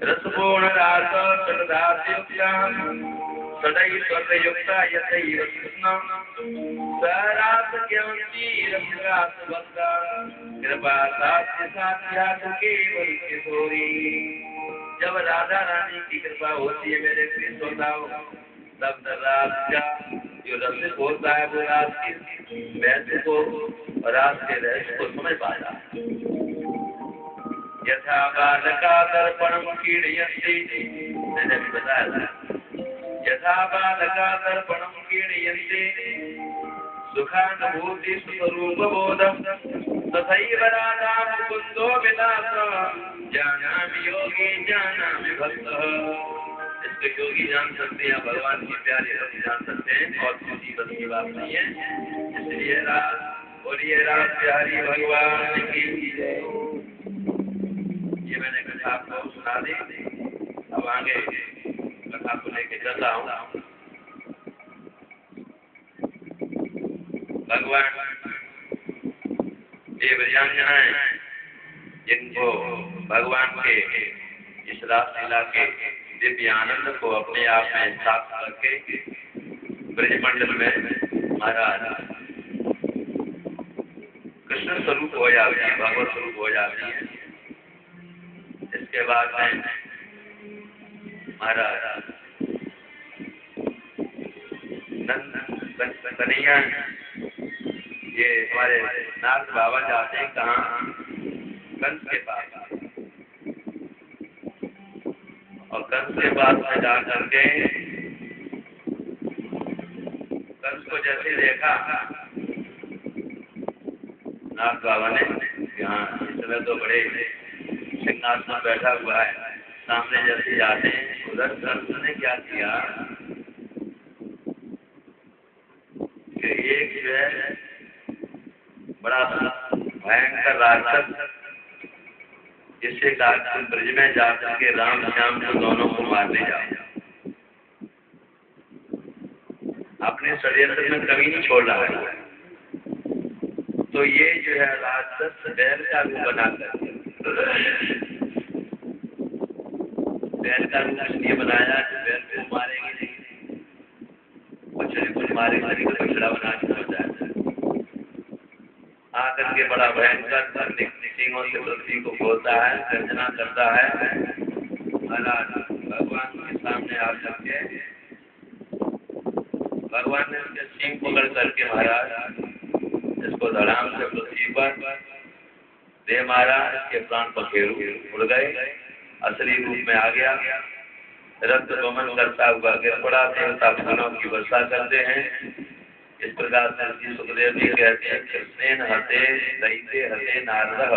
रसपूर्ण रास षट धातु युक्ता षडैश्वर्य युक्ता यथैव कृष्ण। सरास ज्ञानी रसरास वक्ता कृपा साध्य साध्यात् केवल किशोरी। जब राधा रानी की कृपा होती है मेरे प्रिय श्रोताओं, तब रास का जो रसिक होता है वो रास की वैद्य को और रास के रहस्य को समझ पाता है। यथा बालका दर्पणं क्रीडयन्ति मैंने भी बताया था। यथा बालका दर्पणं क्रीडयन्ते सुखानुभूति स्वरूप बोधम तथैव राधा मुकुंदो विलासः जानामि योगी जानामि भक्तः। इसको योगी जान सकते हैं, भगवान की प्यारे भक्त जान सकते हैं, और किसी बस की बात नहीं है। इसलिए बोलिए राम प्यारी भगवान की जय। ये मैंने कथा आपको सुना दी। अब आगे कथा को लेके चलता हूँ। भगवान देवयांजनाएं जिनको भगवान के इस रासलीला के दिव्य आनंद को अपने आप में स्थापित करके ब्रजमंडल में महाराज कृष्ण स्वरूप हो जाती है, भगवत स्वरूप हो जाती है। इसके बाद में महाराज कन्हैया ये हमारे नाथ बाबा जाते हैं कहाँ? कंस के पास। और कंस के पास में जा करके कंस को जैसे देखा नाथ बाबा ने, यहाँ इस समय तो बड़े सिंहासन में बैठा हुआ है, सामने जैसे जाते हैं उधर कंस ने क्या किया कि एक जो है बड़ा भयंकर राक्षस जिससे कहा ब्रज में जाकर के राम श्याम को दोनों को मारने जाओ। अपने षड्यंत्र में कभी नहीं छोड़ रहा है। तो ये जो है राक्षस बैल का रूप बनाकर, बैल का रूप इसलिए बनाया कि बैल को मारेंगे नहीं, बछड़े को मारेंगे नहीं, बछड़ा बना के हो जाए। आकर के बड़ा भयंकर सिंहों से पृथ्वी को खोलता है, गर्जना करता है। महाराज भगवान के सामने आ करके भगवान ने उसके सिंह पकड़ करके महाराज इसको धड़ाम से पृथ्वी पर दे मारा। इसके प्राण पखेरु उड़ गए, असली रूप में आ गया। रक्त बमन करता हुआ गिर पड़ा। देवता फूलों की वर्षा करते हैं। इस प्रकार से सुखदेव जी कहते हैं कृष्णेन हते दैत्य हते नारदः।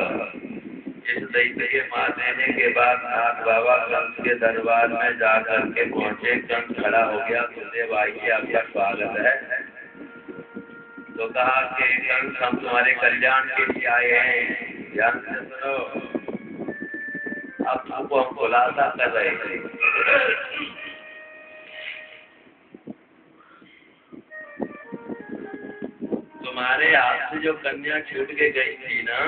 इस दैत्य के मार देने के बाद नाथ बाबा कंस के दरबार में जाकर के पहुंचे। कंस खड़ा हो गया, सुखदेव आइए आपका स्वागत है। तो कहा कि कंस हम तुम्हारे कल्याण के लिए आए हैं, ध्यान से सुनो। अब तुमको हम खुलासा कर रहे थे। तुम्हारे हाथ से जो कन्या छूट के गई थी ना,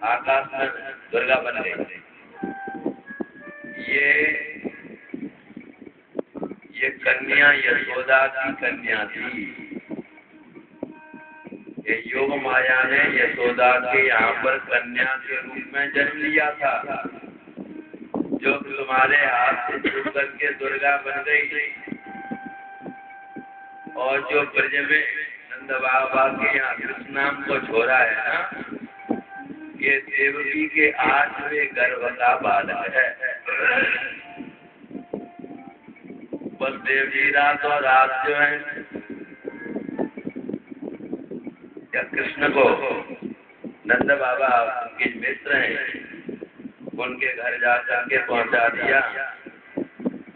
आकाश में दुर्गा बन गई थी। ये कन्या यशोदा की कन्या थी। ये योग माया ने यशोदा के यहाँ पर कन्या के रूप में जन्म लिया था, जो तुम्हारे हाथ से छूट करके दुर्गा बन गई। और जो ब्रज में बाबा के यहाँ कृष्ण नाम को छोड़ा है ना, ये देवकी के 8वें गर्भ का बालक है। बलदेव जी रातों रात जो है या कृष्ण को नंद बाबा के मित्र हैं, उनके घर जा करके पहुंचा दिया।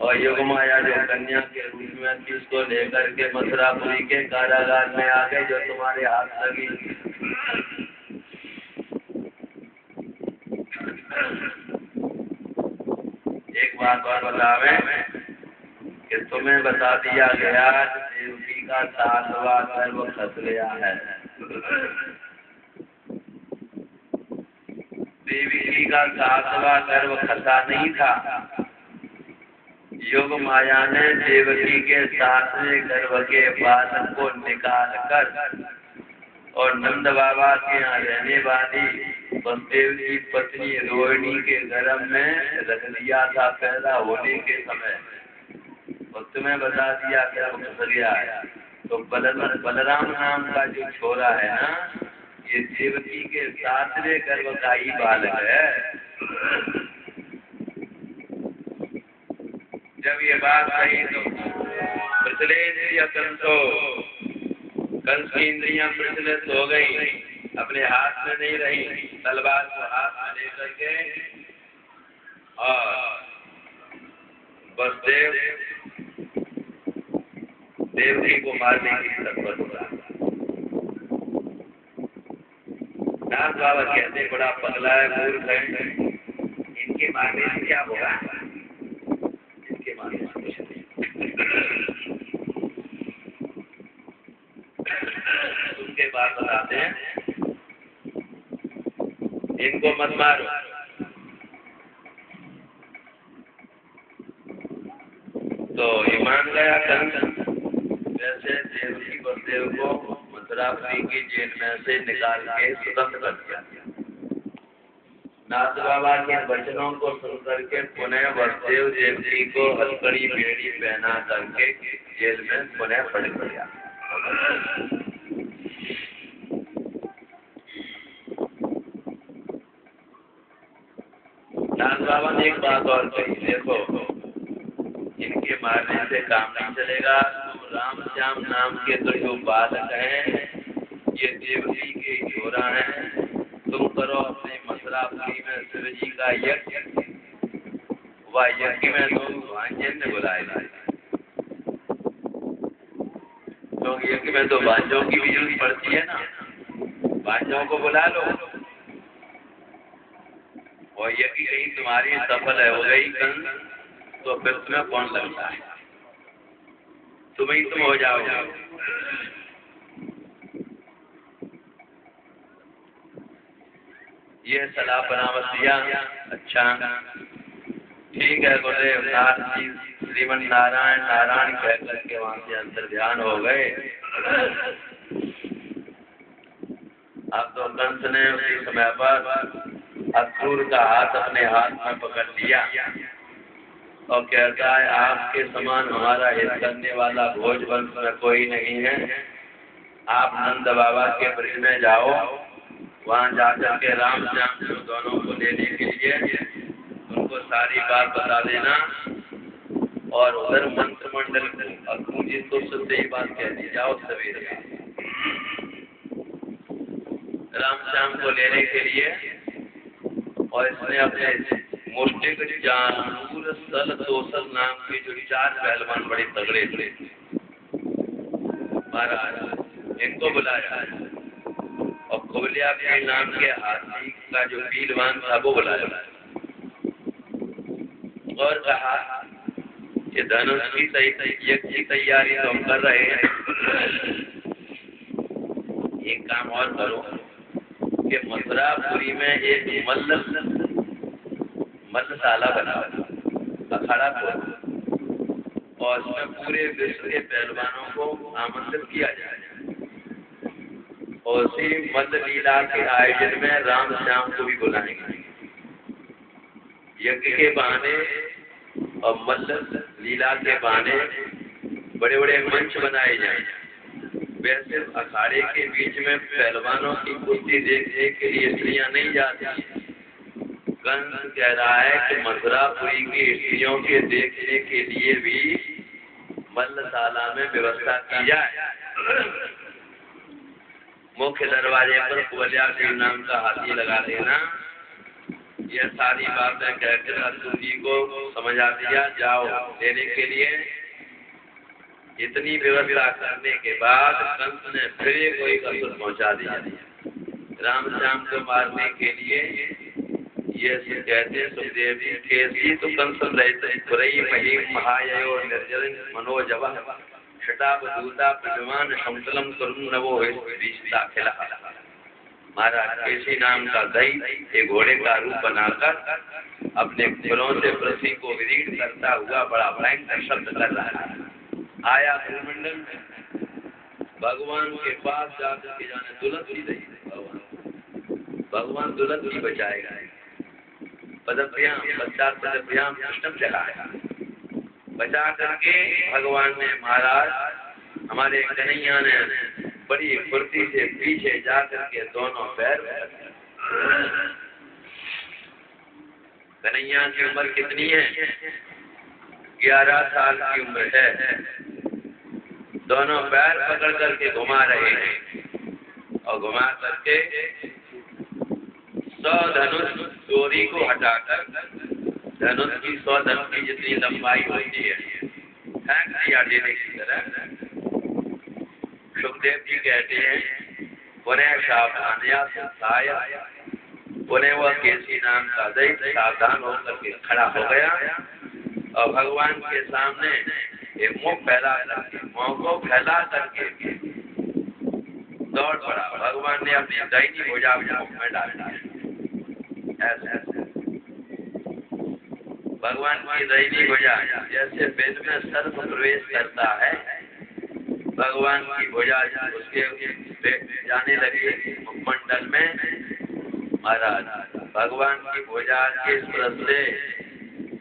और योगमाया जो कन्या के रूप में थी उसको लेकर के मथुरापुरी के कारागार में आ गए, जो तुम्हारे हाथ लगी। एक बात और बतावे कि तुम्हें बता दिया गया देवकी का 7वां गर्भ खस गया है। देवकी का 7वां गर्भ खसा नहीं था। योग माया ने देवकी के 7वें गर्भ के बालक को निकाल कर और नंद बाबा के यहाँ रहने वाली बलदेव की पत्नी रोहिणी के गर्भ में रख दिया था पैदा होने के समय। और तुम्हें बता दिया क्या खस गया है। तो बलराम नाम का जो छोरा है ना, ये देवकी के 7वें गर्भ का ही बालक है। बात कही तो प्रचलित कंस की इंद्रियां प्रचलित हो गई, अपने हाथ में नहीं रही, तलवार को हाथ में लेकर के और वसुदेव देवकी को मारने की तत्परता। नाथ बाबा कहते बड़ा पगला है, मूर्ख है, इनके मारने से क्या होगा, इनके मारने से कुछ नहीं। उनके बाद बताते हैं इनको मत मारो। तो ईमान गया कंस। वैसे देवकी वसुदेव को मथुरापुरी की जेल में से निकाल के स्वतंत्र कर दिया। नाथ बाबा के वचनों को सुनकर के पुनः वसुदेव देवकी को हथकड़ी बेड़ी पहना करके जेल में पुनः पड़ गया। नाथ बाबा ने एक बात और कही, देखो इनके मारने से काम नहीं चलेगा। तो राम श्याम नाम के तो जो बालक हैं, ये देवकी के छोरा हैं, तुम करो अपने मथुरापुरी में शिव जी का यज्ञ। वह यज्ञ में तुम भांजे ने बुलाए लाए, क्योंकि यज्ञ में तो भांजों की भी जरूरत पड़ती है ना, भांजों को बुला लो। और यज्ञ कहीं तुम्हारी सफल हो गई कंस, तो फिर तुम्हें कौन लगता है, तुम ही तुम हो जाओगे। ये सलाह परामर्श दिया। अच्छा ठीक है गुरुदेव। नाथ जी श्रीमन नारायण नारायण कह करके वहां से अंतर ध्यान हो गए। अब तो कंस ने उसी समय पर असुर का हाथ अपने हाथ में पकड़ लिया और कहता है आपके समान हमारा हित करने वाला भोज वंश में कोई नहीं है। आप नंद बाबा के ब्रज में जाओ, वहां जाकर के राम श्याम को दोनों को लेने के लिए उनको सारी बात बता देना और उधर मंत्रिमंडल को अक्रूर जी तो सबसे ही बात कह दी, जाओ सवेरे राम श्याम को लेने के लिए। और इसने अपने मुष्टिक जानूर सल दोसल नाम के जो 4 पहलवान बड़े तगड़े थे महाराज, इनको बुलाया और कुबलिया के नाम के हाथी का जो पीलवान था वो बुलाया और कहा कि धनुष की तैयारी तो हम कर रहे हैं, एक काम और करो कि मथुरापुरी में एक मल्लशाला बनाओ, अखाड़ा खोलो और उसमें पूरे विश्व के पहलवानों को आमंत्रित किया जाए और उसी मल्ल लीला के आयोजन में राम श्याम को भी बुलाएंगे। यज्ञ के बहाने और मल्ल लीला के बहाने बड़े बड़े मंच बनाए जाएंगे। वैसे अखाड़े के बीच में पहलवानों की कुश्ती देखने के लिए स्त्रियां नहीं जाती। कंस कह रहा है कि मथुरापुरी की स्त्रियों के देखने के लिए भी मल्लशाला में व्यवस्था की जाए। मुख्य दरवाजे पर कुबलिया के नाम का हाथी लगा देना। यह सारी बातें कहकर असुर जी को समझा दिया, जाओ लेने के लिए। इतनी व्यवस्था करने के बाद कंस ने फिर एक असुर पहुंचा दिया राम श्याम को मारने के लिए। ये कहते सुखदेव जी केसी तो कंस रहते मही महायो निर्जन मनोजव छटाबूता प्रजमान समतलम करुण नवो रिश्ता खिला। महाराज केसी नाम का दही एक घोड़े का रूप बनाकर अपने फूलों से पृथ्वी को विदीर्ण करता हुआ बड़ा भयंकर शब्द कर रहा है। आया भूमंडल में भगवान के पास जाकर के जाने दुल्हन ही नहीं, भगवान दुल्हन ही बचाएगा। पदभ्याम पश्चात पदभ्याम कृष्णम चलाएगा, बचा करके भगवान ने महाराज हमारे कन्हैया ने बड़ी फुर्ती से पीछे जाकर के दोनों पैर कन्हैया की उम्र कितनी है? 11 साल की उम्र है, दोनों पैर पकड़ करके घुमा रहे हैं और घुमा करके 100 धनुष डोरी को हटाकर धनुष की 100 धनुष की जितनी लंबाई होती है फेंक दिया देने की तरह। सुखदेव जी कहते हैं पुनः सावधानिया पुनः वह केसी नाम का दैत्य सावधान होकर के खड़ा हो गया और भगवान के सामने एक मुंह को फैला करके दौड़ पड़ा। भगवान ने अपनी दाहिनी भुजा मुख में डाल दिया। ऐसे भगवान की दाहिनी भुजा जैसे वेद में सर्व प्रवेश करता है, भगवान की भुजा उसके जाने लगी मुखमंडल में। महाराज भगवान की भुजा के स्पर्श से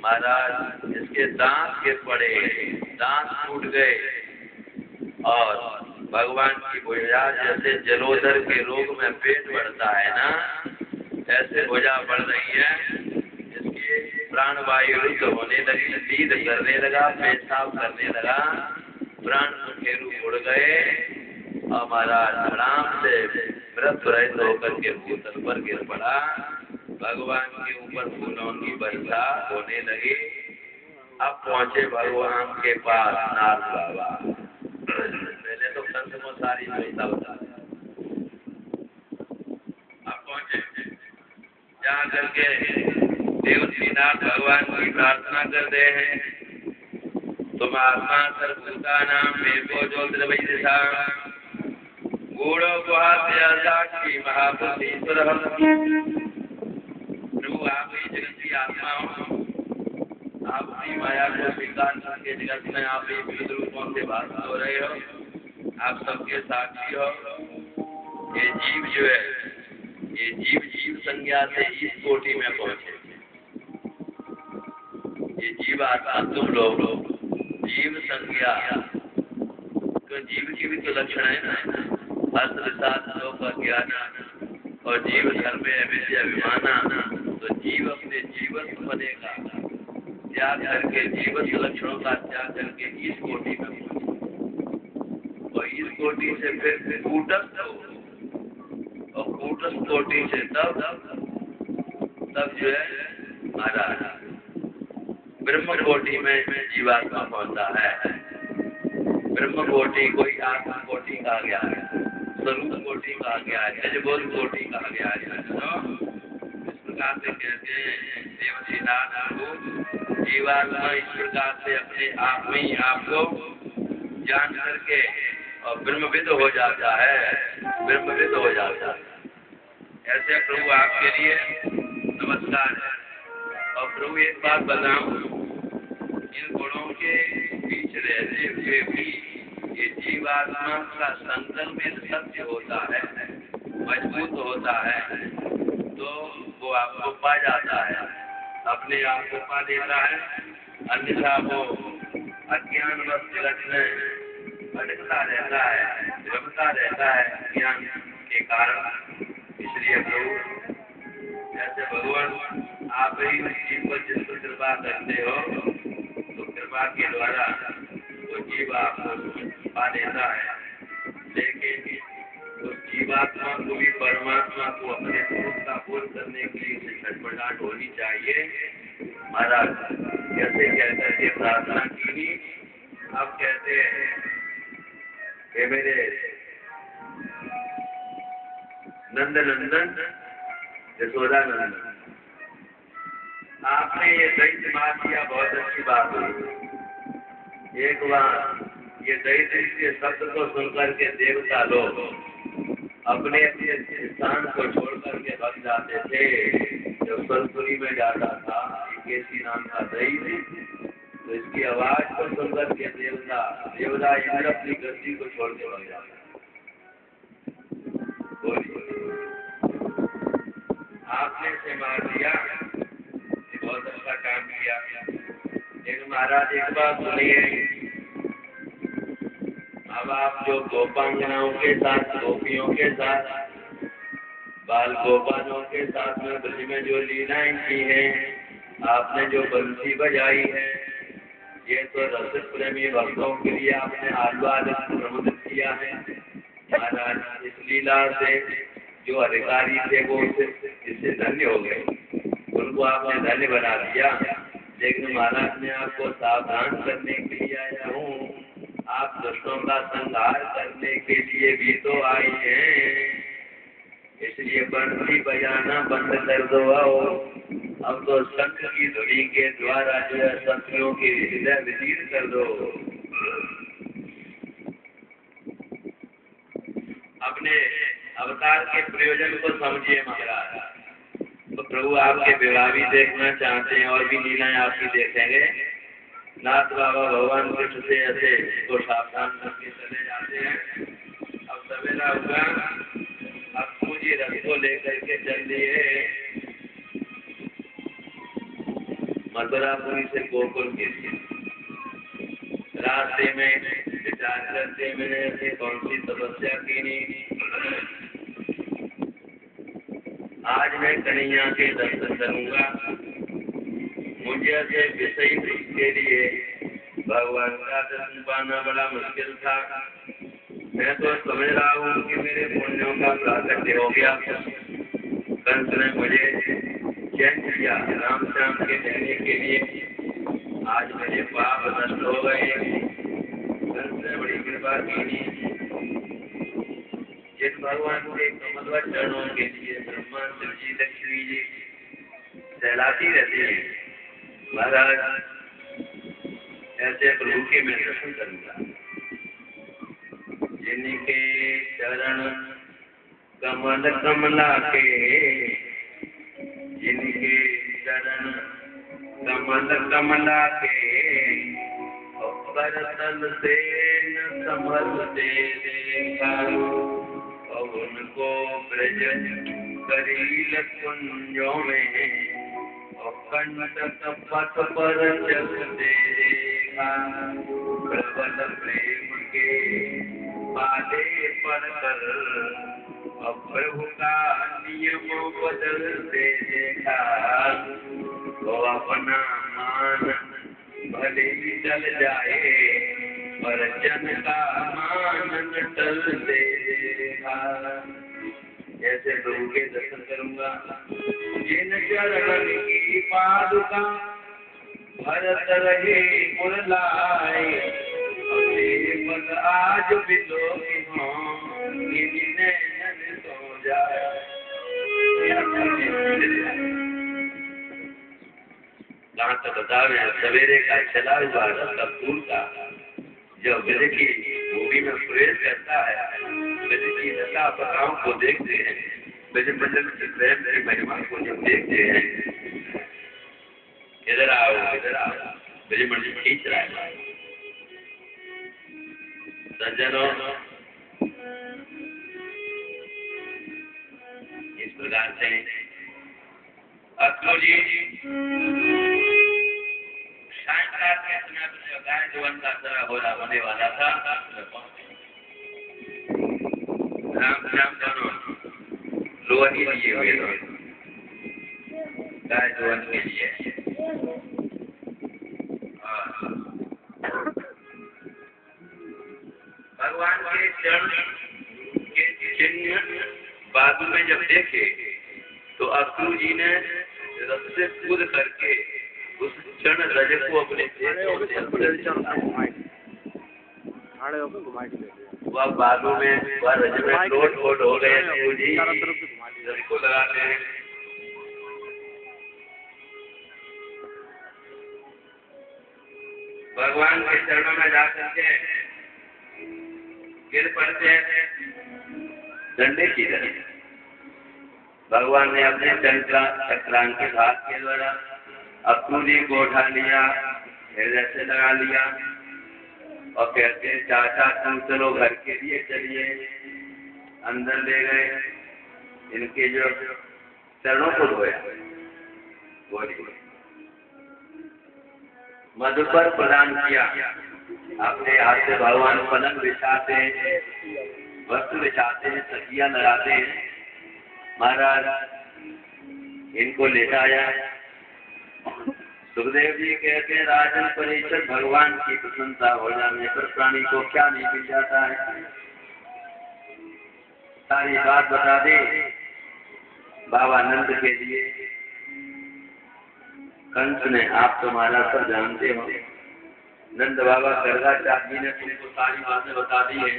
महाराज इसके दांत गिर पड़े, दांत टूट गए और भगवान की भुजा जैसे जलोदर के रोग में पेट बढ़ता है ना, ऐसे भुजा बढ़ रही है। इसके प्राणवायु रुद्ध होने लगी, नींद करने लगा, पेशाब करने लगा, प्राण फेरू उड़ गए और महाराज आराम से मृत रहित होकर के भूतल पर गिर पड़ा। भगवान के ऊपर फूलों की वर्षा होने लगी। अब पहुंचे भगवान के पास नाथ बाबा। पहले तो संत को सारी व्यवस्था बता, अब पहुंचे जहाँ करके देवनाथ भगवान की प्रार्थना करते हैं, तुम आत्मा सर्वभूता नाम वेदो ज्योतिर्वैदिशा गूढ़ो गुहास्य साक्षी महापुरुषीश्वर। प्रभु आप ही जगत की आत्मा हो, आप अपनी माया को स्वीकार करके जगत में आप ही विविध रूपों से भाषण हो रहे हो, आप सबके साक्षी हो। ये जीव जो है, ये जीव संज्ञा से इस कोटि में पहुंचे। ये जीव आत्मा तुम लोग जीव संज्ञा, तो जीव की भी तो लक्षण है ना, अर्थ विशाल लोक ज्ञान और जीव धर्म विद्या अभिमाना। तो जीव अपने जीवन बनेगा, त्याग करके जीवन लक्षणों का त्याग करके इस कोटि में पहुंचे और इस कोटि से फिर कूटस्थ हो और कूटस्थ कोटि से तब जो है महाराज ब्रह्म कोटि में जीवात्मा पहुंचता है। ब्रह्म कोटि कोई आत्मा कोटि कहा गया है, स्वरूप कोटि कहा गया है, निजबोध कोटि कहा गया है। तो इस प्रकार से कहते हैं देवसीनाथ को जीवात्मा इस प्रकार से अपने आप में ही आपको जान करके और ब्रह्मविद हो जाता है, ब्रह्मविद हो जाता है। ऐसे प्रभु आपके लिए नमस्कार है। और प्रभु एक बात बताऊं, इन गुणों के बीच रहते हुए भी ये जीवात्मा का संकल्पित सत्य होता है, मजबूत होता है, तो वो आपको पा जाता है, अपने आप को पा देता है। अन्यथा वो अज्ञान व जगत में भटकता रहता है, भ्रमता रहता है अज्ञान के कारण। इसलिए प्रभु जैसे भगवान आप ही उस जीव पर जिस पर कृपा करते हो, तो कृपा के द्वारा वो जीव आपको पा देता है। लेकिन उस जीवात्मा को भी परमात्मा को अपने स्वरूप का बोध करने के लिए उसे छटपटाहट होनी चाहिए। महाराज कैसे कह करके प्रार्थना की, अब कहते हैं कि मेरे नंद नंदन यशोदा नंदन, आपने ये दैत्य मार दिया, बहुत अच्छी बात हुई। एक बार ये दैत्य के शब्द को सुनकर के देवता लोग अपने अपने स्थान को छोड़ करके भग जाते थे। जब सरसुरी में जाता था केसी नाम का दैत्य, तो इसकी आवाज को सुनकर के देवता इंद्र अपनी गद्दी को छोड़ के भग जाता। आपने से मार दिया, बहुत अच्छा काम किया। लेकिन महाराज एक बात सुनिए, अब आप जो गोपांगनाओं के साथ, गोपियों के साथ, बाल गोपालों के साथ में ब्रज में जो लीलाएं की हैं, आपने जो बंसी बजाई है, ये तो रस प्रेमी भक्तों के लिए आपने आह्लाद प्रबोधित किया है महाराज। इस लीला से जो अधिकारी थे वो इससे धन्य हो गए, उनको आपने धन्य बना दिया। लेकिन महाराज मैं आपको सावधान करने के लिए आया हूँ, आप दुष्टों का संहार करने के लिए भी तो आई हैं, इसलिए बंसी बजाना बंद कर दो। अब तो शंख की ध्वनि के द्वारा जो है शत्रुओं के हृदय विदीर्ण कर दो। अपने अवतार के प्रयोजन को समझिए महाराज। तो प्रभु आपके विवाह भी देखना चाहते हैं और भी लीलाएं आपकी देखेंगे। नाथ बाबा भगवान कृष्ण से ऐसे तो सावधान करके चले जाते हैं। अब सवेरा हुआ, अब मुझे रथ को लेकर के चल दिए मथुरापुरी से गोकुल के लिए। रास्ते में विचार करते मैंने ऐसे कौन सी तपस्या की नहीं, आज मैं कन्हैया के दर्शन करूंगा। मुझे ऐसे विषय के लिए भगवान का दर्शन पाना बड़ा मुश्किल था। मैं तो समझ रहा हूँ कि मेरे पुण्यों का प्राकट्य हो गया। कंस ने मुझे चैन दिया राम श्याम के रहने के लिए, आज मेरे पाप नष्ट हो गए। कंस ने बड़ी कृपा की। जिन भगवान के कमलवत चरणों के लिए ब्रह्मा शिव जी लक्ष्मी जी सहलाती रहती है महाराज, ऐसे प्रभु के मैं दर्शन करूंगा। जिनके चरण कमल कमला के, जिनके चरण कमल कमला के, बरतन से न संभलते देखा। उनको ब्रज करील कुंजों में, कंटक पथ पर चलते देखा। प्रबल प्रेम के बाले पढ़कर प्रभु का नियम बदलते देखा। तो अपना मान भले ही चल जाए, पर जन का मान न टलते देखा। ऐसे प्रभु के दर्शन करूंगा। जिन चरण की पादुका भरत रहे मुरलाए, पद आज बिलो सो जाए। कहाँ तक बतावे सवेरे का चला हुआ रास्ता फूल का, जब ब्रज की भूमि में प्रवेश करता है, ब्रज की लता पताओं को देखते हैं, ब्रज मंडल की प्रेम की महिमा को जब देखते हैं, इधर आओ ब्रज मंडल खींच रहा है। सज्जनों, इस प्रकार से अक्बर जी सायंकाल के समय अपने गाय जवन का तरह होने वाला था। राम श्याम दोनों लोहरी लिए हुए गाय जवन के लिए। भगवान के चरण के चिन्ह बाजू में जब देखे तो अक्रूर जी ने रथ से कूद करके उस चरण रज को अपने वह बाजू में वह रज में लोट लोट हो गए। अक्रूर जी रथ को लगाते हैं। भगवान के चरणों में जाकर के गिर पड़ते हैं डंडे की तरह। भगवान ने अपने चक्रांकित हाथ के द्वारा अक्रूर जी को उठा लिया, हृदय से लगा लिया और कहते चाचा तुम चलो घर के लिए चलिए। अंदर ले गए, इनके जो चरणों को धोया, मधुकर प्रदान किया। अपने हाथ से भगवान पलंग बिछाते हैं, वस्त्र बिछाते हैं, तकिया लगाते हैं। महाराज इनको लेटाया, सुखदेव जी कहते हैं राजन परीक्षित, भगवान की प्रसन्नता हो जाने पर प्राणी को क्या नहीं मिल जाता है। सारी बात बता दे बाबा नंद के लिए। कंस ने, आप तो महाराज सब जानते हो, नंद बाबा गर्गाचार्य जी ने तुमको सारी बातें बता दी है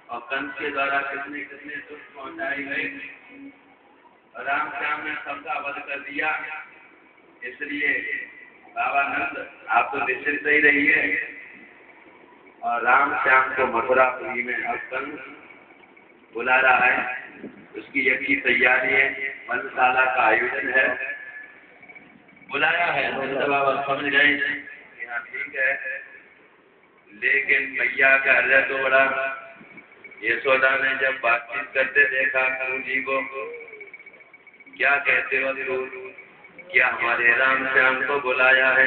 और कंस के द्वारा कितने कितने दुख पहुंचाए गए। राम श्याम ने सबका वध कर दिया। इसलिए बाबा नंद आप तो निश्चिंत ही रहिए और राम श्याम को मथुरापुरी में अब कंस बुला रहा है। उसकी यज्ञ तैयारी है, वनशाला का आयोजन है, बुलाया है। नंद बाबा समझ गए कि हाँ ठीक है, लेकिन मैया का हृदय तो बड़ा। यशोदा ने जब बातचीत करते देखा गुरु जी को, क्या कहते हो तू, क्या हमारे राम श्याम को बुलाया है?